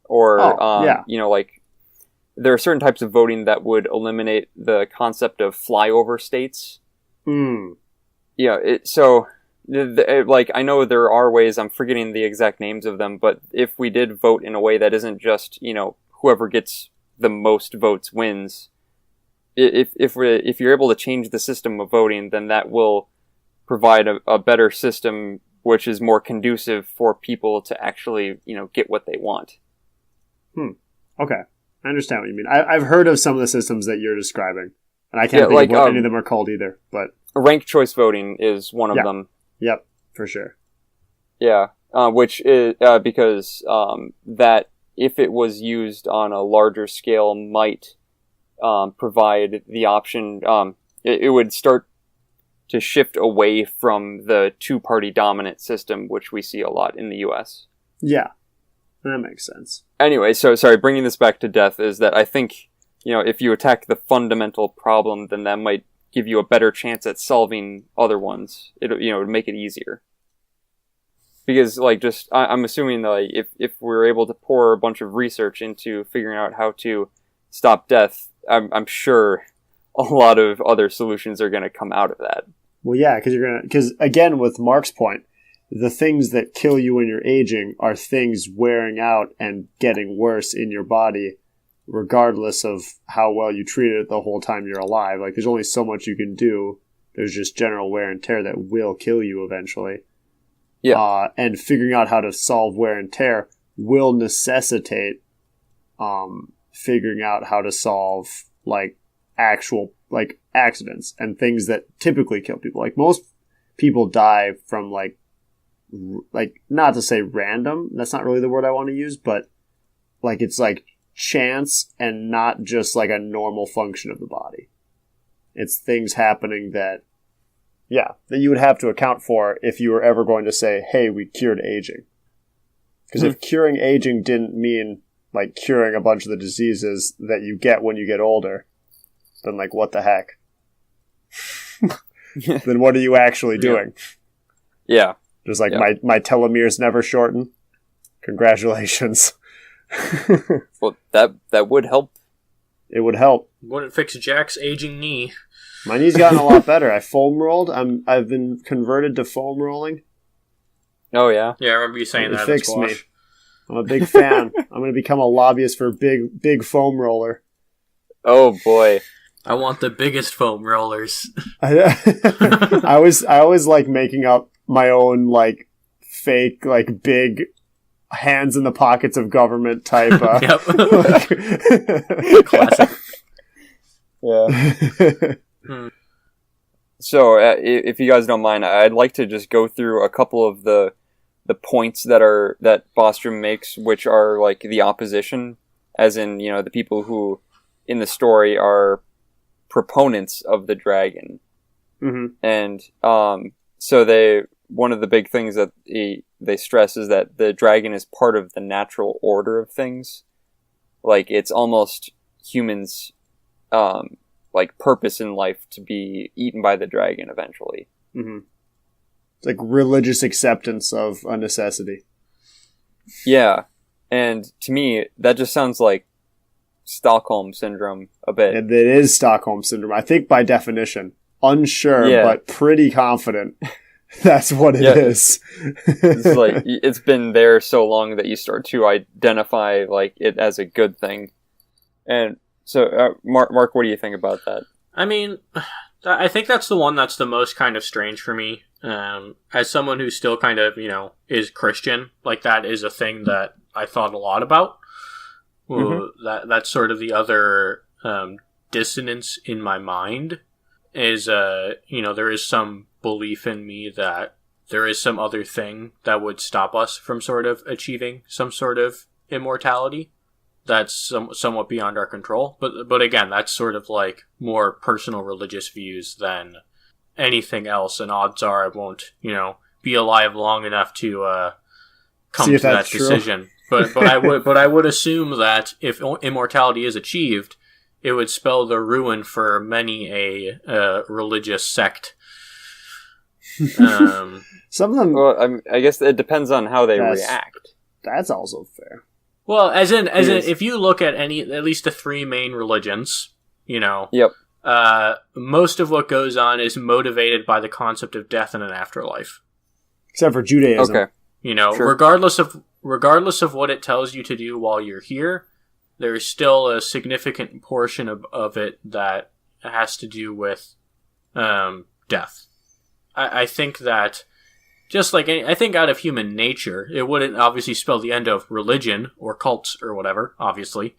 Speaker 2: or like there are certain types of voting that would eliminate the concept of flyover states. Yeah, like, I know there are ways, I'm forgetting the exact names of them, but if we did vote in a way that isn't just, whoever gets the most votes wins, if you're able to change the system of voting, then that will provide a better system which is more conducive for people to actually, get what they want.
Speaker 1: Okay. I understand what you mean. I've heard of some of the systems that you're describing, and I can't think of what any of them are called either, but...
Speaker 2: Ranked choice voting is one of them.
Speaker 1: Yep, for sure.
Speaker 2: Yeah, which is because that, if it was used on a larger scale, might provide the option. It would start to shift away from the two-party dominant system, which we see a lot in the U.S.
Speaker 1: Yeah, that makes sense.
Speaker 2: Anyway, so sorry, bringing this back to death is that I think, if you attack the fundamental problem, then that might give you a better chance at solving other ones. It would make it easier. Because, like, I'm assuming that, like, if we're able to pour a bunch of research into figuring out how to stop death, I'm sure a lot of other solutions are going to come out of that.
Speaker 1: Well, yeah, because again, with Mark's point, the things that kill you when you're aging are things wearing out and getting worse in your body, regardless of how well you treat it the whole time you're alive. Like, there's only so much you can do. There's just general wear and tear that will kill you eventually.
Speaker 2: Yeah.
Speaker 1: And figuring out how to solve wear and tear will necessitate figuring out how to solve, like, actual, like, accidents and things that typically kill people. Like, most people die from, like, not to say random, that's not really the word I want to use, but, like, it's, like, chance and not just, like, a normal function of the body. It's things happening that you would have to account for if you were ever going to say, hey, we cured aging. Because if curing aging didn't mean, like, curing a bunch of the diseases that you get when you get older, then, like, what the heck? Then what are you actually doing?
Speaker 2: Yeah.
Speaker 1: Just like, my telomeres never shorten? Congratulations.
Speaker 2: Well, that would help.
Speaker 1: It would help.
Speaker 3: Wouldn't fix Jack's aging knee.
Speaker 1: My knee's gotten a lot better. I foam rolled. I've been converted to foam rolling.
Speaker 2: Oh, yeah?
Speaker 3: Yeah, I remember you saying that.
Speaker 1: It fixed me. I'm a big fan. I'm going to become a lobbyist for big foam roller.
Speaker 2: Oh, boy.
Speaker 3: I want the biggest foam rollers.
Speaker 1: I always like making up my own, like, fake, like, big hands in the pockets of government type.
Speaker 3: Yep. Classic.
Speaker 2: Yeah. So, if you guys don't mind, I'd like to just go through a couple of the points that Bostrom makes, which are, like, the opposition, as in, the people who in the story are proponents of the dragon.
Speaker 1: Mm-hmm.
Speaker 2: And so one of the big things that they stress is that the dragon is part of the natural order of things. Like, it's almost humans' like purpose in life to be eaten by the dragon eventually.
Speaker 1: Mm-hmm. It's like religious acceptance of a necessity.
Speaker 2: Yeah, and to me, that just sounds like Stockholm Syndrome a bit.
Speaker 1: It is Stockholm Syndrome. I think by definition. Unsure, but pretty confident that's what it is.
Speaker 2: It's like, it's been there so long that you start to identify like it as a good thing. And so, Mark, what do you think about that?
Speaker 3: I mean, I think that's the one that's the most kind of strange for me. As someone who still kind of, is Christian, like, that is a thing that I thought a lot about. Mm-hmm. That's sort of the other dissonance in my mind is, there is some belief in me that there is some other thing that would stop us from sort of achieving some sort of immortality that's somewhat beyond our control. But again, that's sort of like more personal religious views than anything else, and odds are I won't, be alive long enough to come to that decision. But I would assume that if immortality is achieved, it would spell the ruin for many a religious sect.
Speaker 1: Some of them.
Speaker 2: Well, I guess it depends on how they react.
Speaker 1: That's also fair.
Speaker 3: Well, as in, if you look at at least the three main religions,
Speaker 2: Yep.
Speaker 3: Most of what goes on is motivated by the concept of death and an afterlife.
Speaker 1: Except for Judaism.
Speaker 2: Okay.
Speaker 3: Sure. regardless of what it tells you to do while you're here, there's still a significant portion of it that has to do with death. I think that, just like I think out of human nature, it wouldn't obviously spell the end of religion or cults or whatever, obviously.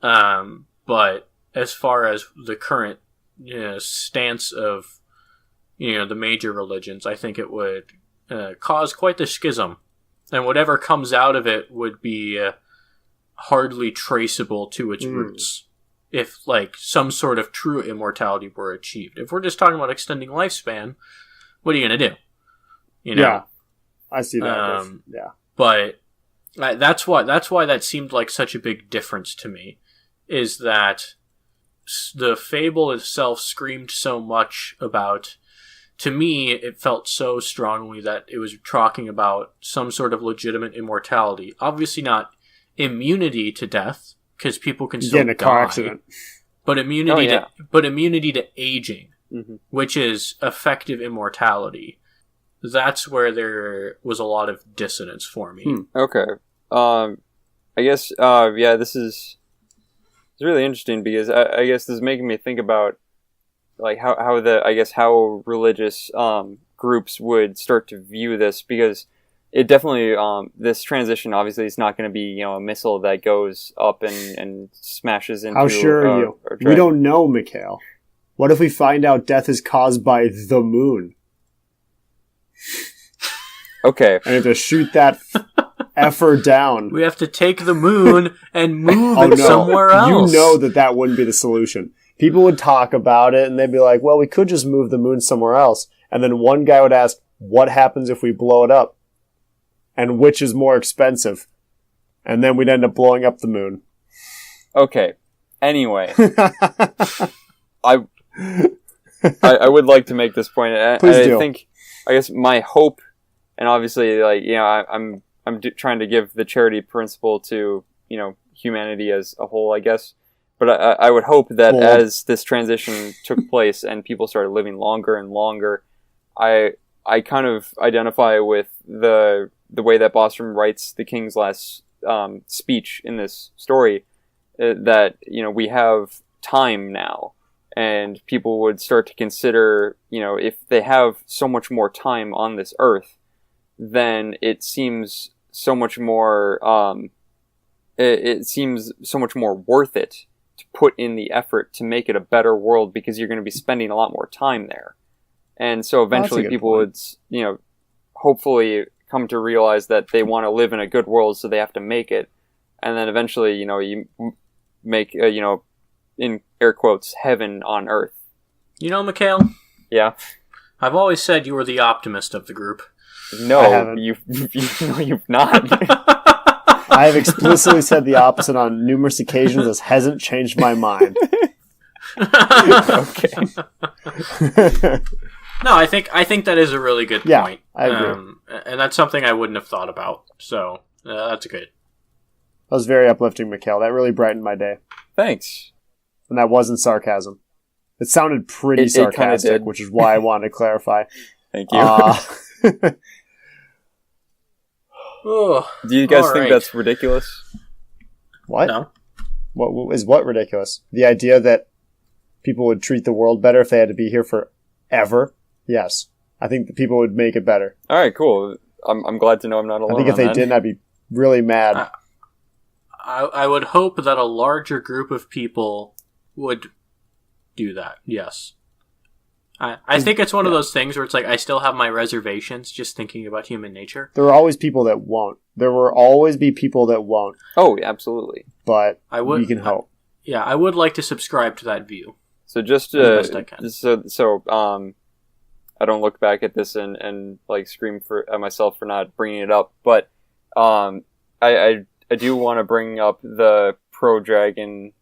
Speaker 3: But as far as the current stance of the major religions, I think it would cause quite the schism, and whatever comes out of it would be hardly traceable to its roots. If like some sort of true immortality were achieved. If we're just talking about extending lifespan, what are you going to do?
Speaker 1: Yeah, I see that. Yeah,
Speaker 3: but that's why that seemed like such a big difference to me. Is that the fable itself screamed so much about? To me, it felt so strongly that it was talking about some sort of legitimate immortality. Obviously, not immunity to death, because people can still
Speaker 1: get in a car accident.
Speaker 3: But immunity to aging, which is effective immortality. That's where there was a lot of dissonance for me.
Speaker 2: Okay. I guess, this is really interesting because I guess this is making me think about like how religious groups would start to view this, because it definitely this transition obviously is not going to be a missile that goes up and smashes into.
Speaker 1: How sure are you? We don't know, Mikhail. What if we find out death is caused by the moon?
Speaker 2: Okay.
Speaker 1: And we have to shoot that effer down.
Speaker 3: We have to take the moon and move it somewhere else.
Speaker 1: You know that wouldn't be the solution. People would talk about it and they'd be like, well, we could just move the moon somewhere else. And then one guy would ask, what happens if we blow it up? And which is more expensive? And then we'd end up blowing up the moon.
Speaker 2: Okay. Anyway. I would like to make this point.
Speaker 1: Please do.
Speaker 2: I guess my hope, and obviously, like, I'm trying to give the charity principle to, humanity as a whole, I guess. But I would hope that as this transition took place and people started living longer and longer, I kind of identify with the way that Bostrom writes the king's last speech in this story, that we have time now, and people would start to consider, if they have so much more time on this earth, then it seems so much more it seems so much more worth it to put in the effort to make it a better world, because you're going to be spending a lot more time there. And so eventually people would, hopefully come to realize that they want to live in a good world, so they have to make it. And then eventually, you make, in air quotes, heaven on earth.
Speaker 3: Mikhail?
Speaker 2: Yeah?
Speaker 3: I've always said you were the optimist of the group.
Speaker 2: No, you've not.
Speaker 1: I have explicitly said the opposite on numerous occasions. This hasn't changed my mind.
Speaker 2: Okay.
Speaker 3: No, I think that is a really good point.
Speaker 1: I agree.
Speaker 3: And that's something I wouldn't have thought about. So that's good.
Speaker 1: That was very uplifting, Mikhail. That really brightened my day.
Speaker 2: Thanks.
Speaker 1: And that wasn't sarcasm. It sounded pretty sarcastic, which is why I wanted to clarify.
Speaker 2: Thank you. Do you guys think that's ridiculous?
Speaker 1: What?
Speaker 3: No.
Speaker 1: What ridiculous? The idea that people would treat the world better if they had to be here forever? Yes. I think that people would make it better.
Speaker 2: All right, cool. I'm glad to know I'm not alone.
Speaker 1: I think if they didn't, I'd be really mad.
Speaker 3: I would hope that a larger group of people would do that. Yes. I think it's one of those things where it's like I still have my reservations just thinking about human nature.
Speaker 1: There are always people that won't. There will always be people that won't.
Speaker 2: Oh, absolutely.
Speaker 1: But we can hope.
Speaker 3: Yeah, I would like to subscribe to that view.
Speaker 2: So just I don't look back at this and like scream at myself for not bringing it up, but I do want to bring up the pro-dragon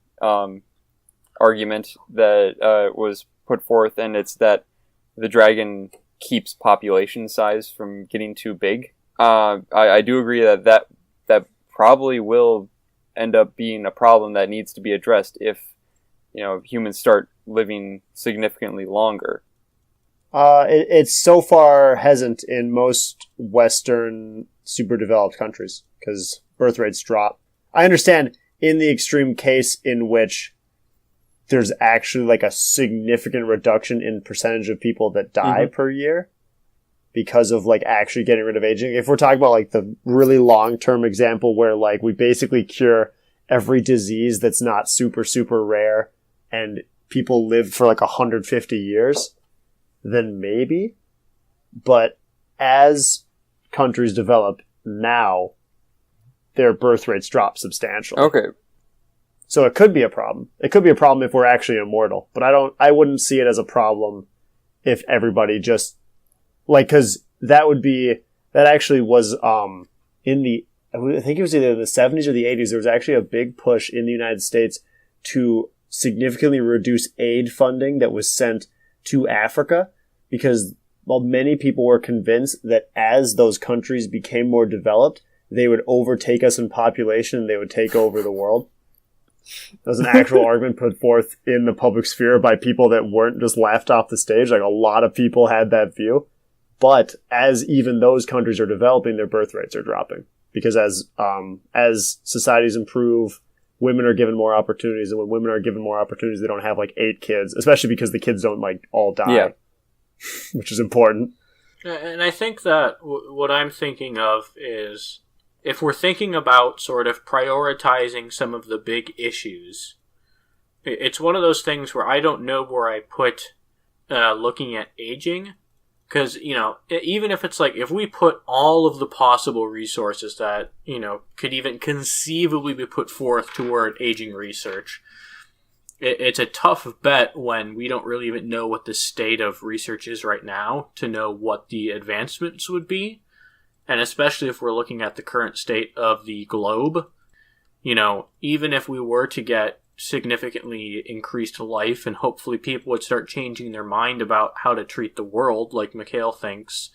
Speaker 2: argument that was put forth, and it's that the dragon keeps population size from getting too big. I do agree that probably will end up being a problem that needs to be addressed if humans start living significantly longer.
Speaker 1: It's so far hasn't in most Western super developed countries because birth rates drop. I understand in the extreme case in which there's actually like a significant reduction in percentage of people that die per year because of like actually getting rid of aging. If we're talking about like the really long-term example where like we basically cure every disease that's not super, super rare and people live for like 150 years, then maybe. But as countries develop now, their birth rates drop substantially.
Speaker 2: Okay.
Speaker 1: So it could be a problem. It could be a problem if we're actually immortal, but I wouldn't see it as a problem if everybody just like, cause that actually was, I think it was either the 70s or the 80s. There was actually a big push in the United States to significantly reduce aid funding that was sent to Africa because many people were convinced that as those countries became more developed, they would overtake us in population and they would take over the world. That was an actual argument put forth in the public sphere by people that weren't just laughed off the stage. Like a lot of people had that view. But as even those countries are developing, their birth rates are dropping. Because as societies improve, women are given more opportunities. And when women are given more opportunities, they don't have like 8 kids. Especially because the kids don't like all die. Yeah. Which is important.
Speaker 3: And I think that what I'm thinking of is if we're thinking about sort of prioritizing some of the big issues, it's one of those things where I don't know where I put looking at aging. Because, even if it's like, if we put all of the possible resources that, could even conceivably be put forth toward aging research, it's a tough bet when we don't really even know what the state of research is right now to know what the advancements would be. And especially if we're looking at the current state of the globe, even if we were to get significantly increased life and hopefully people would start changing their mind about how to treat the world, like Mikhail thinks,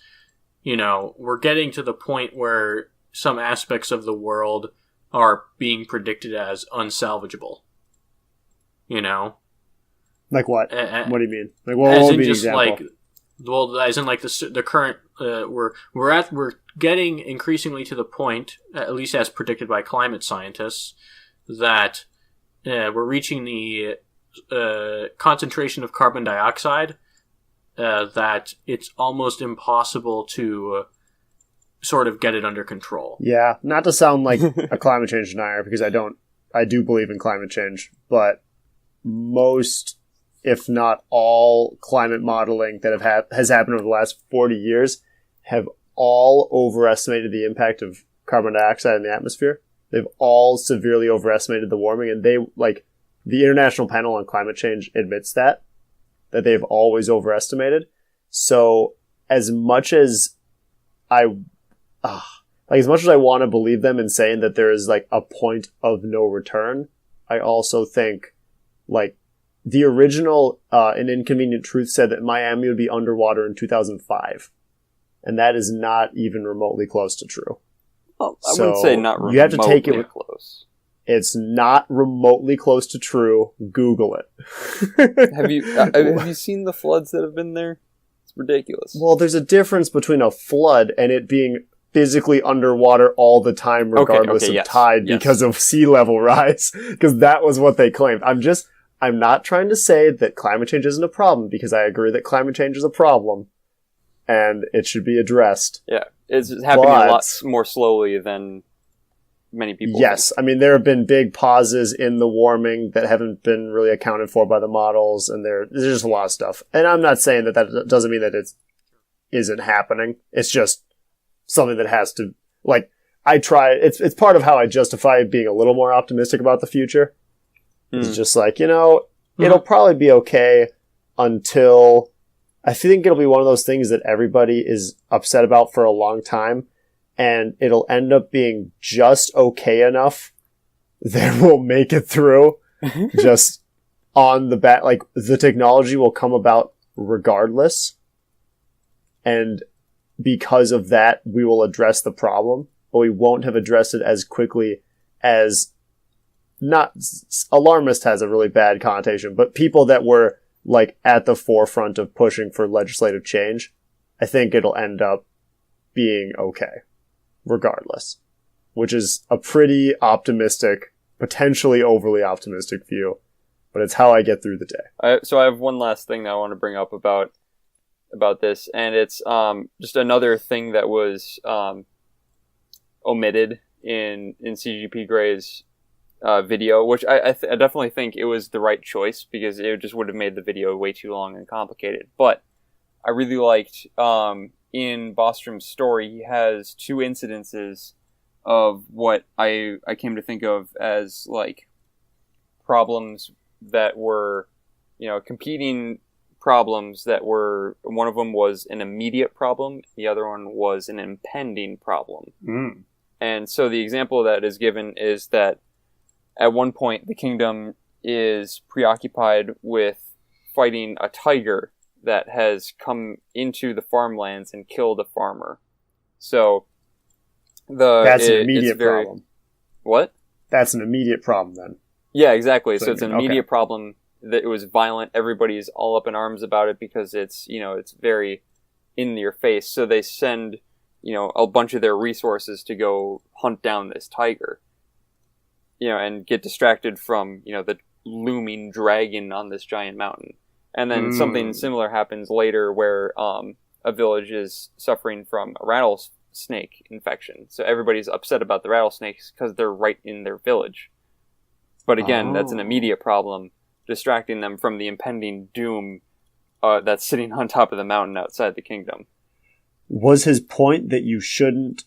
Speaker 3: we're getting to the point where some aspects of the world are being predicted as unsalvageable.
Speaker 1: Like what? What do you mean? Like what would be an example?
Speaker 3: As in like the current we're getting increasingly to the point, at least as predicted by climate scientists, that we're reaching the concentration of carbon dioxide that it's almost impossible to sort of get it under control.
Speaker 1: Yeah, not to sound like a climate change denier, because I do believe in climate change, but most, if not all, climate modeling that has happened over the last 40 years have all overestimated the impact of carbon dioxide in the atmosphere. They've all severely overestimated the warming, and the International Panel on Climate Change admits that they've always overestimated. So as much as I want to believe them in saying that there is like a point of no return, I also think like the original An Inconvenient Truth said that Miami would be underwater in 2005. And that is not even remotely close to true.
Speaker 2: Well, I wouldn't say not remotely
Speaker 1: you have to take it
Speaker 2: close.
Speaker 1: It's not remotely close to true. Google it.
Speaker 2: Have you seen the floods that have been there? It's ridiculous.
Speaker 1: Well, there's a difference between a flood and it being physically underwater all the time, regardless of tide, because of sea level rise. Because that was what they claimed. I'm not trying to say that climate change isn't a problem, because I agree that climate change is a problem and it should be addressed.
Speaker 2: Yeah, it's happening a lot more slowly than many people
Speaker 1: Yes,
Speaker 2: think.
Speaker 1: I mean, there have been big pauses in the warming that haven't been really accounted for by the models, and there's just a lot of stuff. And I'm not saying that doesn't mean that it isn't happening. It's just something that has to, like, it's part of how I justify being a little more optimistic about the future. It's just like, it'll probably be okay until I think it'll be one of those things that everybody is upset about for a long time, and it'll end up being just okay enough that we'll make it through just on the bat. Like, the technology will come about regardless, and because of that, we will address the problem, but we won't have addressed it as quickly as, not alarmist has a really bad connotation, but people that were like at the forefront of pushing for legislative change. I think it'll end up being okay regardless, which is a pretty optimistic, potentially overly optimistic view, but it's how I get through the day.
Speaker 2: So I have one last thing that I want to bring up about this, and it's just another thing that was omitted in CGP Gray's video, which I definitely think it was the right choice, because it just would have made the video way too long and complicated. But I really liked in Bostrom's story, he has two incidences of what I came to think of as like problems that were, competing problems that were, one of them was an immediate problem, the other one was an impending problem. And so the example that is given is that at one point the kingdom is preoccupied with fighting a tiger that has come into the farmlands and killed a farmer. So
Speaker 1: that's an immediate problem.
Speaker 2: What?
Speaker 1: That's an immediate problem then.
Speaker 2: Yeah, exactly. So it's an immediate problem that it was violent. Everybody's all up in arms about it because it's, it's very in your face. So they send, a bunch of their resources to go hunt down this tiger, and get distracted from, the looming dragon on this giant mountain. And then something similar happens later where a village is suffering from a rattlesnake infection. So everybody's upset about the rattlesnakes because they're right in their village. But again, that's an immediate problem, distracting them from the impending doom that's sitting on top of the mountain outside the kingdom.
Speaker 1: Was his point that you shouldn't...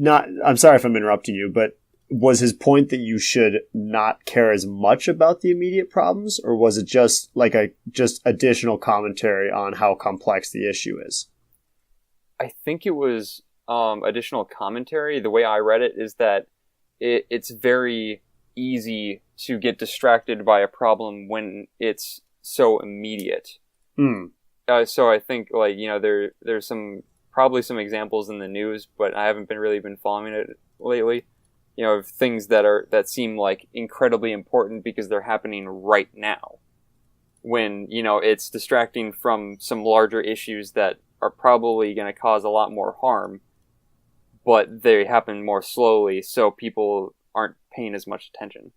Speaker 1: I'm sorry if I'm interrupting you, but was his point that you should not care as much about the immediate problems, or was it just like just additional commentary on how complex the issue is?
Speaker 2: I think it was additional commentary. The way I read it is that it's very easy to get distracted by a problem when it's so immediate. So I think, there's probably some examples in the news, but I haven't really been following it lately. Of things that seem like incredibly important because they're happening right now, when, it's distracting from some larger issues that are probably going to cause a lot more harm, but they happen more slowly, so people aren't paying as much attention.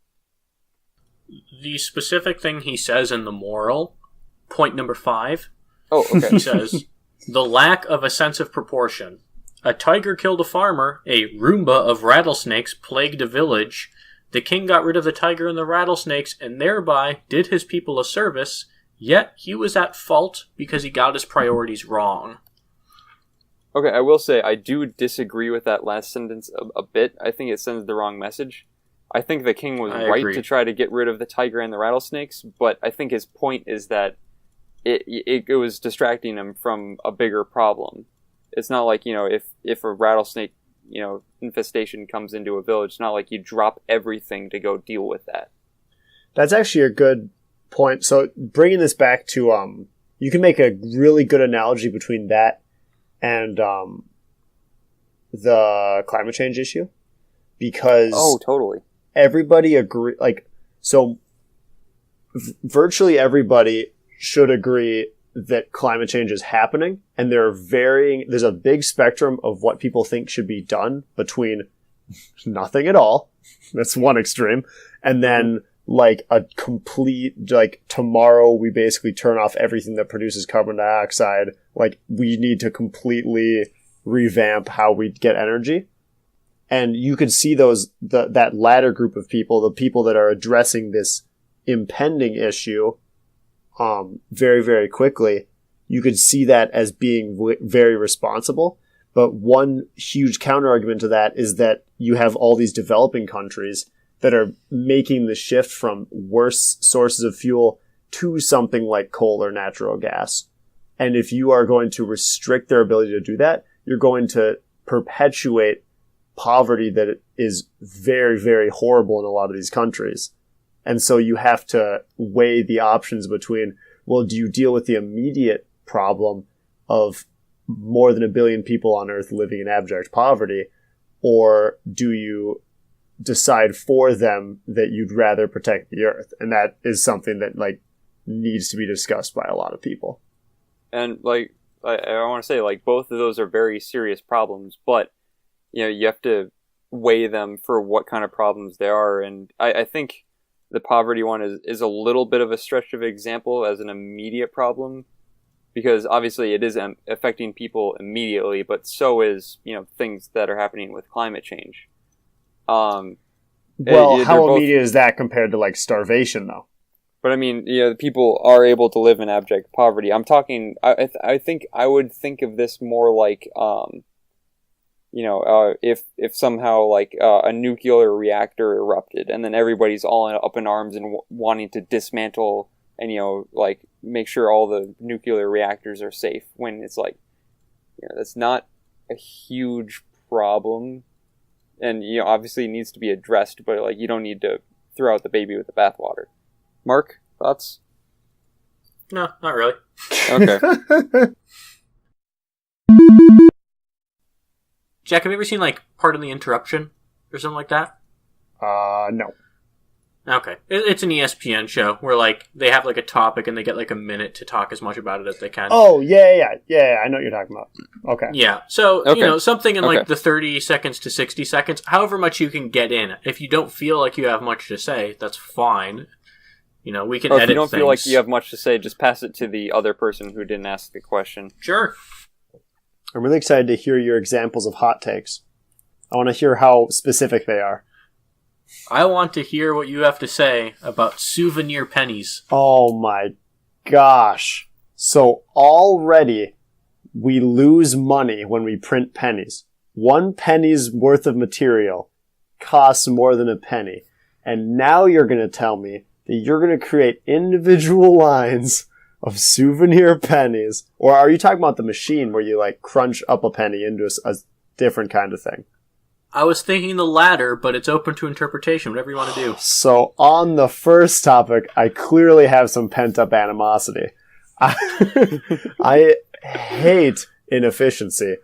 Speaker 3: The specific thing he says in the moral, point number 5,
Speaker 2: okay.
Speaker 3: He says, the lack of a sense of proportion. A tiger killed a farmer, a Roomba of rattlesnakes plagued a village. The king got rid of the tiger and the rattlesnakes and thereby did his people a service, yet he was at fault because he got his priorities wrong.
Speaker 2: Okay, I will say I do disagree with that last sentence a bit. I think it sends the wrong message. I think the king was right to try to get rid of the tiger and the rattlesnakes, but I think his point is that it was distracting him from a bigger problem. It's not like, if a rattlesnake, infestation comes into a village, it's not like you drop everything to go deal with that.
Speaker 1: That's actually a good point. So bringing this back to, you can make a really good analogy between that and the climate change issue, because
Speaker 2: totally,
Speaker 1: everybody agree. Virtually everybody should agree that climate change is happening, and there's a big spectrum of what people think should be done between nothing at all. That's one extreme, and then a complete, tomorrow we basically turn off everything that produces carbon dioxide. We need to completely revamp how we get energy. And you could see that latter group of people, the people that are addressing this impending issue, very, very quickly. You could see that as being very responsible. But one huge counterargument to that is that you have all these developing countries that are making the shift from worse sources of fuel to something like coal or natural gas. And if you are going to restrict their ability to do that, you're going to perpetuate poverty that is very, very horrible in a lot of these countries. And so you have to weigh the options between, well, do you deal with the immediate problem of more than 1 billion people on Earth living in abject poverty, or do you decide for them that you'd rather protect the Earth? And that is something that needs to be discussed by a lot of people.
Speaker 2: And I want to say, both of those are very serious problems, but you have to weigh them for what kind of problems they are. And I think the poverty one is a little bit of a stretch of example as an immediate problem, because obviously it is affecting people immediately, but so is, things that are happening with climate change.
Speaker 1: How immediate is that compared to starvation, though?
Speaker 2: But I mean, people are able to live in abject poverty. I'm talking, I think I would think of this more like, if somehow a nuclear reactor erupted and then everybody's all up in arms and wanting to dismantle and, make sure all the nuclear reactors are safe, when it's that's not a huge problem. And, obviously it needs to be addressed, but you don't need to throw out the baby with the bathwater. Mark, thoughts?
Speaker 3: No, not really.
Speaker 2: Okay.
Speaker 3: Jack, have you ever seen Pardon the Interruption or something like that?
Speaker 1: No.
Speaker 3: Okay. It's an ESPN show where they have a topic and they get a minute to talk as much about it as they can.
Speaker 1: Oh, yeah. I know what you're talking about. Okay.
Speaker 3: Yeah. So, something in the 30 seconds to 60 seconds, however much you can get in. If you don't feel like you have much to say, that's fine. We can edit things.
Speaker 2: If you don't feel like you have much to say, just pass it to the other person who didn't ask the question.
Speaker 3: Sure.
Speaker 1: I'm really excited to hear your examples of hot takes. I want to hear how specific they are.
Speaker 3: I want to hear what you have to say about souvenir pennies.
Speaker 1: Oh my gosh. So already we lose money when we print pennies. 1 penny's worth of material costs more than a penny. And now you're going to tell me that you're going to create individual lines of souvenir pennies. Or are you talking about the machine where you crunch up a penny into a different kind of thing?
Speaker 3: I was thinking the latter, but it's open to interpretation, whatever you want to do.
Speaker 1: So on the first topic, I clearly have some pent-up animosity. I hate inefficiency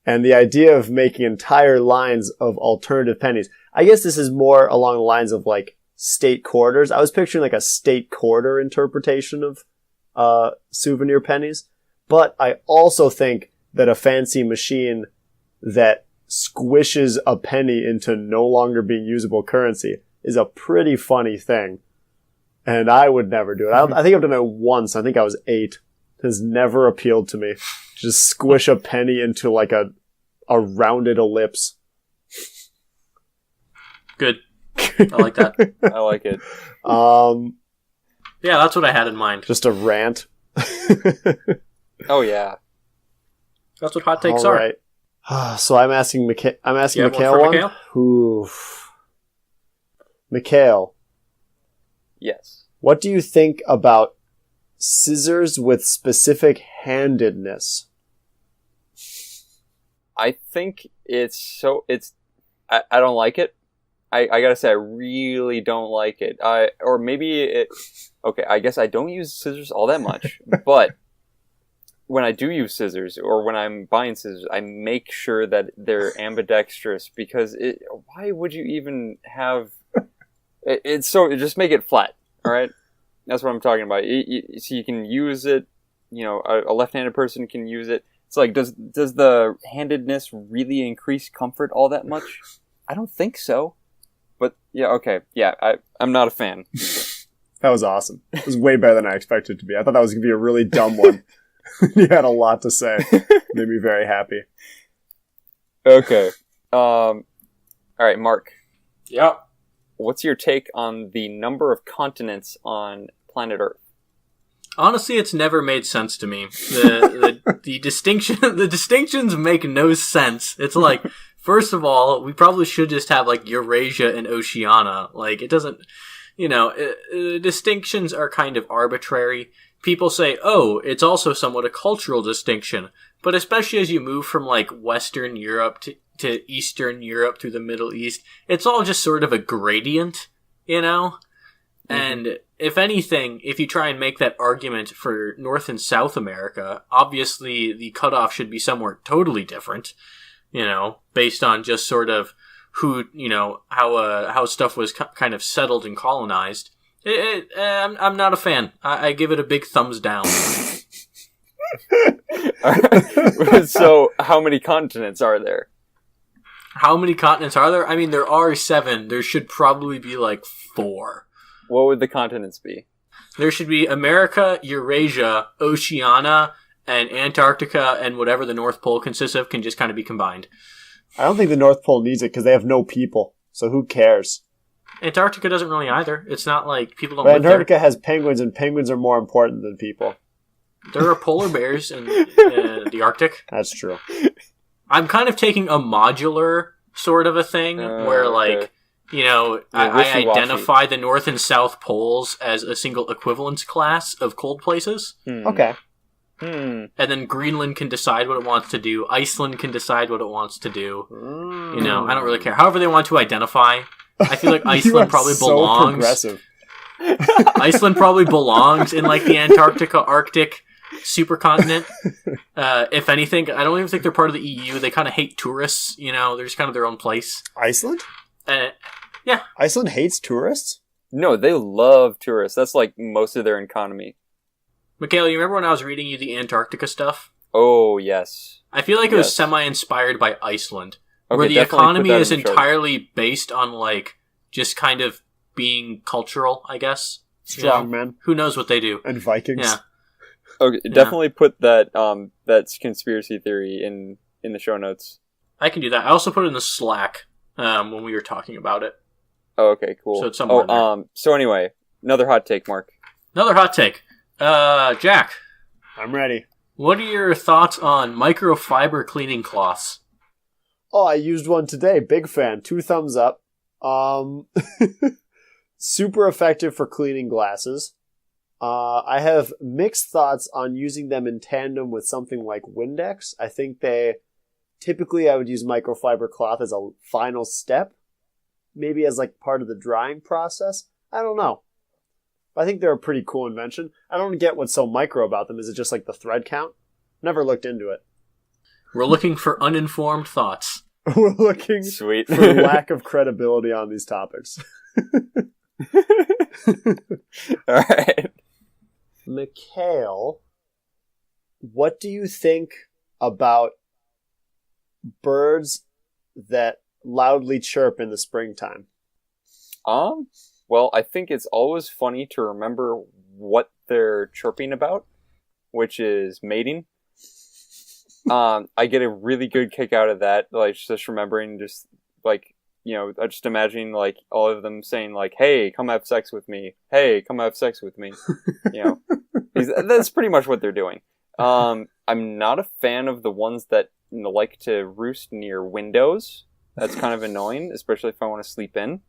Speaker 1: and the idea of making entire lines of alternative pennies. I guess this is more along the lines of state quarters. I was picturing a state quarter interpretation of souvenir pennies. But I also think that a fancy machine that squishes a penny into no longer being usable currency is a pretty funny thing. And I would never do it. I think I've done it once. I think I was 8. It has never appealed to me. Just squish a penny into a rounded ellipse.
Speaker 3: Good. I like that.
Speaker 2: I like it.
Speaker 3: Yeah, that's what I had in mind.
Speaker 1: Just a rant.
Speaker 2: Oh yeah.
Speaker 3: That's what hot takes
Speaker 1: All
Speaker 3: are.
Speaker 1: right. So I'm asking Mikhail. Mikhail one.
Speaker 3: Mikhail?
Speaker 1: Oof. Mikhail.
Speaker 2: Yes.
Speaker 1: What do you think about Scissors with specific handedness.
Speaker 2: I think I don't like it. I gotta say, I really don't like it. Okay, I guess I don't use scissors all that much, but when I do use scissors, or when I'm buying scissors, I make sure that they're ambidextrous, because why would you even have it? Just make it flat, alright? That's what I'm talking about. So you can use it, a left-handed person can use it. It's like, does the handedness really increase comfort all that much? I don't think so. But, yeah, okay. Yeah, I'm not a fan.
Speaker 1: That was awesome. It was way better than I expected it to be. I thought that was going to be a really dumb one. You had a lot to say. Made me very happy.
Speaker 2: Okay. All right, Mark.
Speaker 3: Yep.
Speaker 2: What's your take on the number of continents on planet Earth?
Speaker 3: Honestly, it's never made sense to me. The distinctions make no sense. It's like, first of all, we probably should just have like Eurasia and Oceania. Like, it doesn't, distinctions are kind of arbitrary. People say, oh, it's also somewhat a cultural distinction. But especially as you move from like Western Europe to Eastern Europe through the Middle East, it's all just sort of a gradient, Mm-hmm. And if anything, if you try and make that argument for North and South America, obviously the cutoff should be somewhere totally different, based on just sort of who, how stuff was kind of settled and colonized. I'm not a fan. I give it a big thumbs down.
Speaker 2: So, how many continents are there?
Speaker 3: How many continents are there? I mean, there are 7. There should probably be like 4.
Speaker 2: What would the continents be?
Speaker 3: There should be America, Eurasia, Oceania, and Antarctica, and whatever the North Pole consists of can just kind of be combined.
Speaker 1: I don't think the North Pole needs it because they have no people. So who cares?
Speaker 3: Antarctica doesn't really either. It's not like people don't
Speaker 1: live
Speaker 3: Antarctica
Speaker 1: there. Has penguins, and penguins are more important than people.
Speaker 3: There are polar bears in the Arctic.
Speaker 1: That's true.
Speaker 3: I'm kind of taking a modular sort of a thing where, like, I identify the North and South Poles as a single equivalence class of cold places.
Speaker 1: Okay.
Speaker 3: And then Greenland can decide what it wants to do. Iceland can decide what it wants to do. I don't really care. However they want to identify. I feel like Iceland probably belongs.
Speaker 1: Progressive.
Speaker 3: Iceland probably belongs in like the Antarctica Arctic supercontinent. If anything, I don't even think they're part of the EU. They kind of hate tourists. They're just kind of their own place.
Speaker 1: Iceland?
Speaker 3: Yeah.
Speaker 1: Iceland hates tourists?
Speaker 2: No, they love tourists. That's like most of their economy.
Speaker 3: Mikhail, you remember when I was reading you the Antarctica stuff?
Speaker 2: Oh, yes.
Speaker 3: I feel like it was semi-inspired by Iceland.
Speaker 2: Okay,
Speaker 3: where the economy is entirely based on, like, just kind of being cultural, I guess.
Speaker 1: Strongmen.
Speaker 3: Who knows what they do.
Speaker 1: And Vikings.
Speaker 3: Yeah.
Speaker 2: Okay, definitely put that that's conspiracy theory in the show notes.
Speaker 3: I can do that. I also put it in the Slack when we were talking about it.
Speaker 2: Oh, okay, cool.
Speaker 3: So it's somewhere in there.
Speaker 2: So anyway, another hot take, Mark.
Speaker 3: Another hot take. Jack.
Speaker 1: I'm ready. What
Speaker 3: are your thoughts on microfiber cleaning cloths?
Speaker 1: Oh, I used one today. Big fan. 2 thumbs up. Super effective for cleaning glasses. I have mixed thoughts on using them in tandem with something like Windex. I think typically I would use microfiber cloth as a final step. Maybe as like part of the drying process. I don't know. I think they're a pretty cool invention. I don't get what's so micro about them. Is it just like the thread count? Never looked into it.
Speaker 3: We're looking for uninformed thoughts.
Speaker 1: We're looking
Speaker 2: Sweet.
Speaker 1: for lack of credibility on these topics.
Speaker 2: All right.
Speaker 1: Mikhail, what do you think about birds that loudly chirp in the springtime?
Speaker 2: Well, I think it's always funny to remember what they're chirping about, which is mating. I get a really good kick out of that, like just remembering, just like, just imagining like all of them saying like, "Hey, come have sex with me. Hey, come have sex with me." That's pretty much what they're doing. I'm not a fan of the ones that like to roost near windows. That's kind of annoying, especially if I want to sleep in.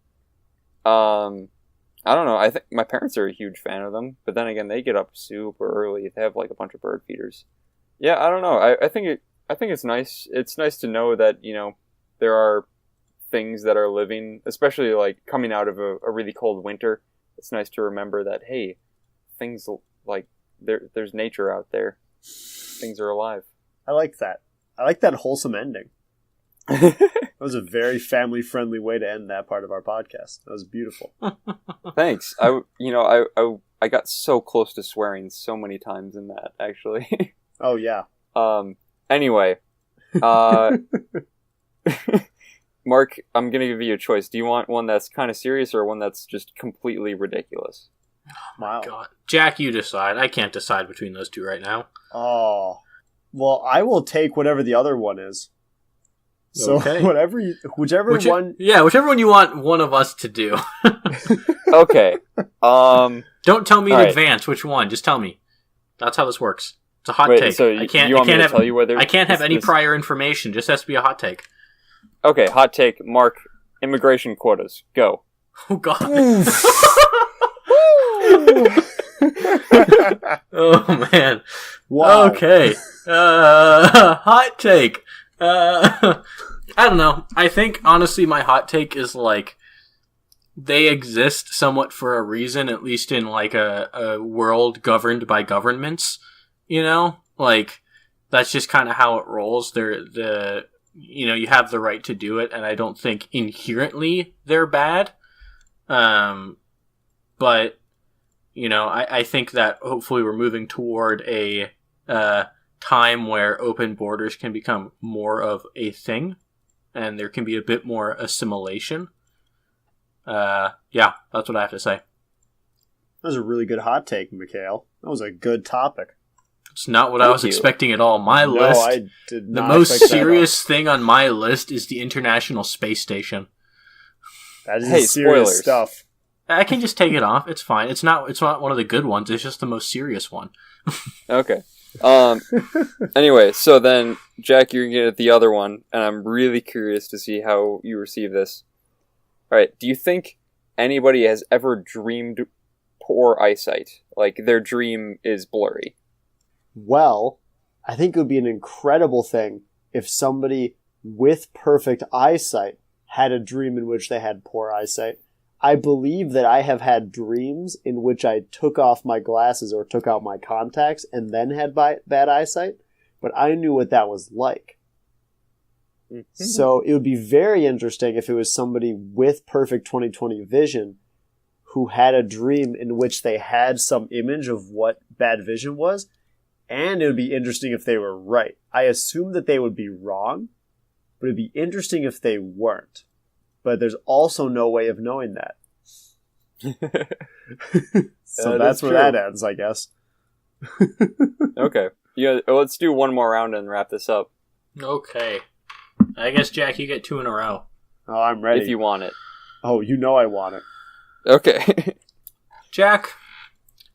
Speaker 2: I don't know. I think my parents are a huge fan of them, but then again, they get up super early. They have like a bunch of bird feeders. Yeah, I don't know. I think it's nice. It's nice to know that there are things that are living, especially like coming out of a really cold winter. It's nice to remember that hey, things like there's nature out there. Things are alive.
Speaker 1: I like that. I like that wholesome ending. That was a very family-friendly way to end that part of our podcast. That was beautiful.
Speaker 2: Thanks. I got so close to swearing so many times in that, actually.
Speaker 1: Oh, yeah.
Speaker 2: Anyway. Mark, I'm going to give you a choice. Do you want one that's kind of serious or one that's just completely ridiculous?
Speaker 1: Wow.
Speaker 3: God. Jack, you decide. I can't decide between those two right now.
Speaker 1: Oh. Well, I will take whatever the other one is. So
Speaker 3: okay.
Speaker 1: whichever one.
Speaker 3: Yeah, whichever one you want one of us to do.
Speaker 2: Okay.
Speaker 3: Don't tell me in
Speaker 2: right.
Speaker 3: advance which one. Just tell me. That's how this works. It's a hot
Speaker 2: Wait,
Speaker 3: take.
Speaker 2: So you want me to tell you whether
Speaker 3: I can't have any prior information. Just has to be a hot take.
Speaker 2: Okay, hot take. Mark, immigration quotas. Go.
Speaker 3: Oh God. Oh man.
Speaker 1: Wow.
Speaker 3: Okay. Hot take. I don't know. I think honestly my hot take is like they exist somewhat for a reason, at least in like a world governed by governments, Like that's just kind of how it rolls. You have the right to do it, and I don't think inherently they're bad. But I think that hopefully we're moving toward a time where open borders can become more of a thing, and there can be a bit more assimilation. Yeah, that's what I have to say.
Speaker 1: That was a really good hot take, Mikhail. That was a good topic.
Speaker 3: It's not what I was expecting at all. My list,
Speaker 1: I did not.
Speaker 3: The most serious thing on my list is the International Space Station.
Speaker 1: That is serious
Speaker 2: spoilers.
Speaker 1: stuff.
Speaker 3: I can just take it off. It's fine. It's not one of the good ones. It's just the most serious one.
Speaker 2: Okay. Anyway, so then, Jack, you're going to get the other one, and I'm really curious to see how you receive this. Alright, do you think anybody has ever dreamed poor eyesight? Like, their dream is blurry?
Speaker 1: Well, I think it would be an incredible thing if somebody with perfect eyesight had a dream in which they had poor eyesight. I believe that I have had dreams in which I took off my glasses or took out my contacts and then had bad eyesight, but I knew what that was like. Mm-hmm. So it would be very interesting if it was somebody with perfect 20/20 vision who had a dream in which they had some image of what bad vision was, and it would be interesting if they were right. I assume that they would be wrong, but it'd be interesting if they weren't. But there's also no way of knowing that. So that's where that ends, I guess.
Speaker 2: Okay. Let's do one more round and wrap this up.
Speaker 3: Okay. I guess, Jack, you get 2 in a row.
Speaker 1: Oh, I'm ready.
Speaker 2: If you want it.
Speaker 1: Oh, I want it.
Speaker 2: Okay.
Speaker 3: Jack,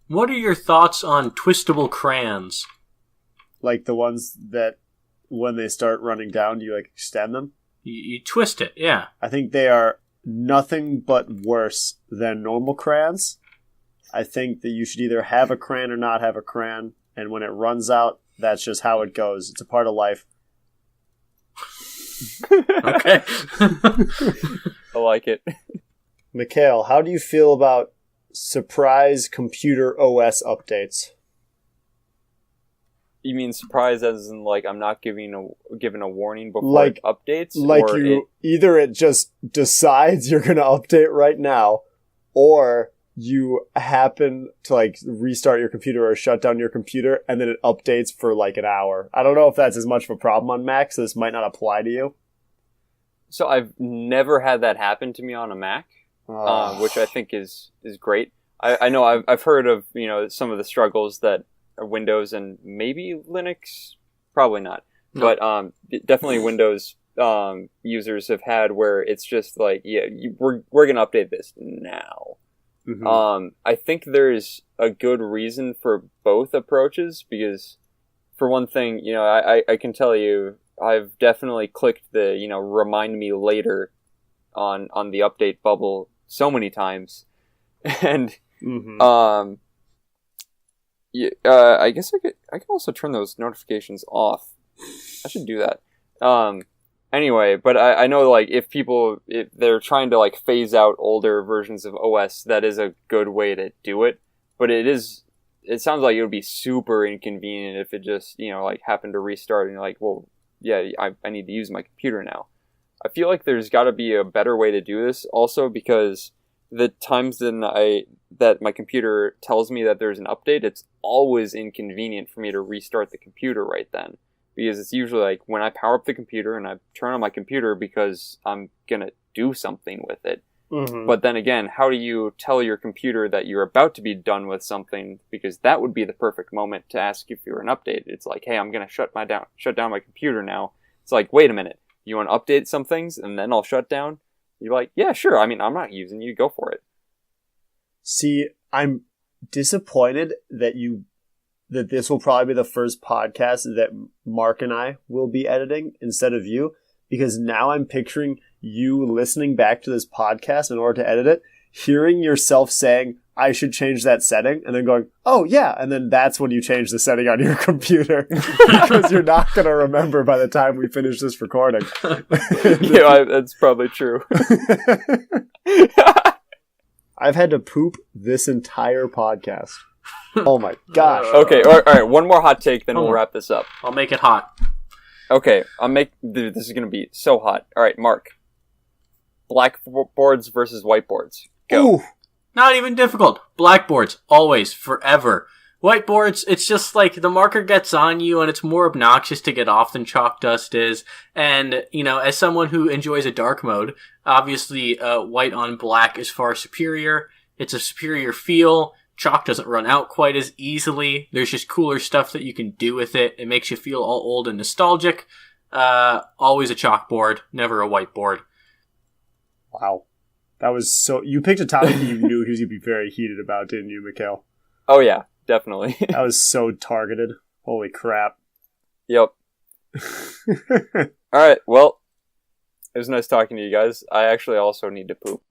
Speaker 3: what are your thoughts on twistable crayons?
Speaker 1: Like the ones that when they start running down, you extend them?
Speaker 3: You twist it, yeah.
Speaker 1: I think they are nothing but worse than normal crayons. I think that you should either have a crayon or not have a crayon, and when it runs out, that's just how it goes. It's a part of life.
Speaker 3: Okay.
Speaker 2: I like it.
Speaker 1: Mikhail, how do you feel about surprise computer OS updates?
Speaker 2: You mean surprise as in, like, I'm not given a warning before it updates?
Speaker 1: Like either it just decides you're going to update right now, or you happen to, restart your computer or shut down your computer, and then it updates for, an hour. I don't know if that's as much of a problem on Mac, so this might not apply to you.
Speaker 2: So I've never had that happen to me on a Mac, which I think is great. I know I've heard of, some of the struggles that Windows and maybe Linux, probably not, no. But definitely Windows users have had where it's just like, we're gonna update this now. Mm-hmm. I think there's a good reason for both approaches because, for one thing, I can tell you I've definitely clicked the remind me later on the update bubble so many times. And
Speaker 1: Mhm.
Speaker 2: yeah, I guess I can also turn those notifications off. I should do that. Anyway, but I know like if they're trying to like phase out older versions of OS, that is a good way to do it. But it sounds like it would be super inconvenient if it just, like happened to restart and you're like, well, yeah, I need to use my computer now. I feel like there's got to be a better way to do this also, because the times that my computer tells me that there's an update, it's always inconvenient for me to restart the computer right then. Because it's usually like when I power up the computer and I turn on my computer because I'm going to do something with it.
Speaker 1: Mhm.
Speaker 2: But then again, how do you tell your computer that you're about to be done with something? Because that would be the perfect moment to ask if you're an update. It's like, hey, I'm going to shut down my computer now. It's like, wait a minute. You want to update some things and then I'll shut down? You're like, yeah, sure. I mean, I'm not using you. Go for it.
Speaker 1: See, I'm disappointed that this will probably be the first podcast that Mark and I will be editing instead of you, because now I'm picturing you listening back to this podcast in order to edit it, hearing yourself saying, I should change that setting, and then going, oh yeah, and then that's when you change the setting on your computer, because you're not going to remember by the time we finish this recording.
Speaker 2: Yeah, that's probably true.
Speaker 1: I've had to poop this entire podcast. Oh my gosh.
Speaker 2: Okay, all right, one more hot take, then we'll wrap this up.
Speaker 3: I'll make it hot.
Speaker 2: Okay, dude, this is going to be so hot. All right, Mark. Blackboards versus whiteboards. Go.
Speaker 1: Ooh.
Speaker 3: Not even difficult. Blackboards, always, forever. Whiteboards, it's just like the marker gets on you and it's more obnoxious to get off than chalk dust is. And, as someone who enjoys a dark mode, obviously white on black is far superior. It's a superior feel. Chalk doesn't run out quite as easily. There's just cooler stuff that you can do with it. It makes you feel all old and nostalgic. Always a chalkboard, never a whiteboard.
Speaker 1: Wow. That was so... You picked a topic you knew he was going to be very heated about, didn't you, Mikhail?
Speaker 2: Oh, yeah, definitely.
Speaker 1: That was so targeted. Holy crap.
Speaker 2: Yep. All right, well, it was nice talking to you guys. I actually also need to poop.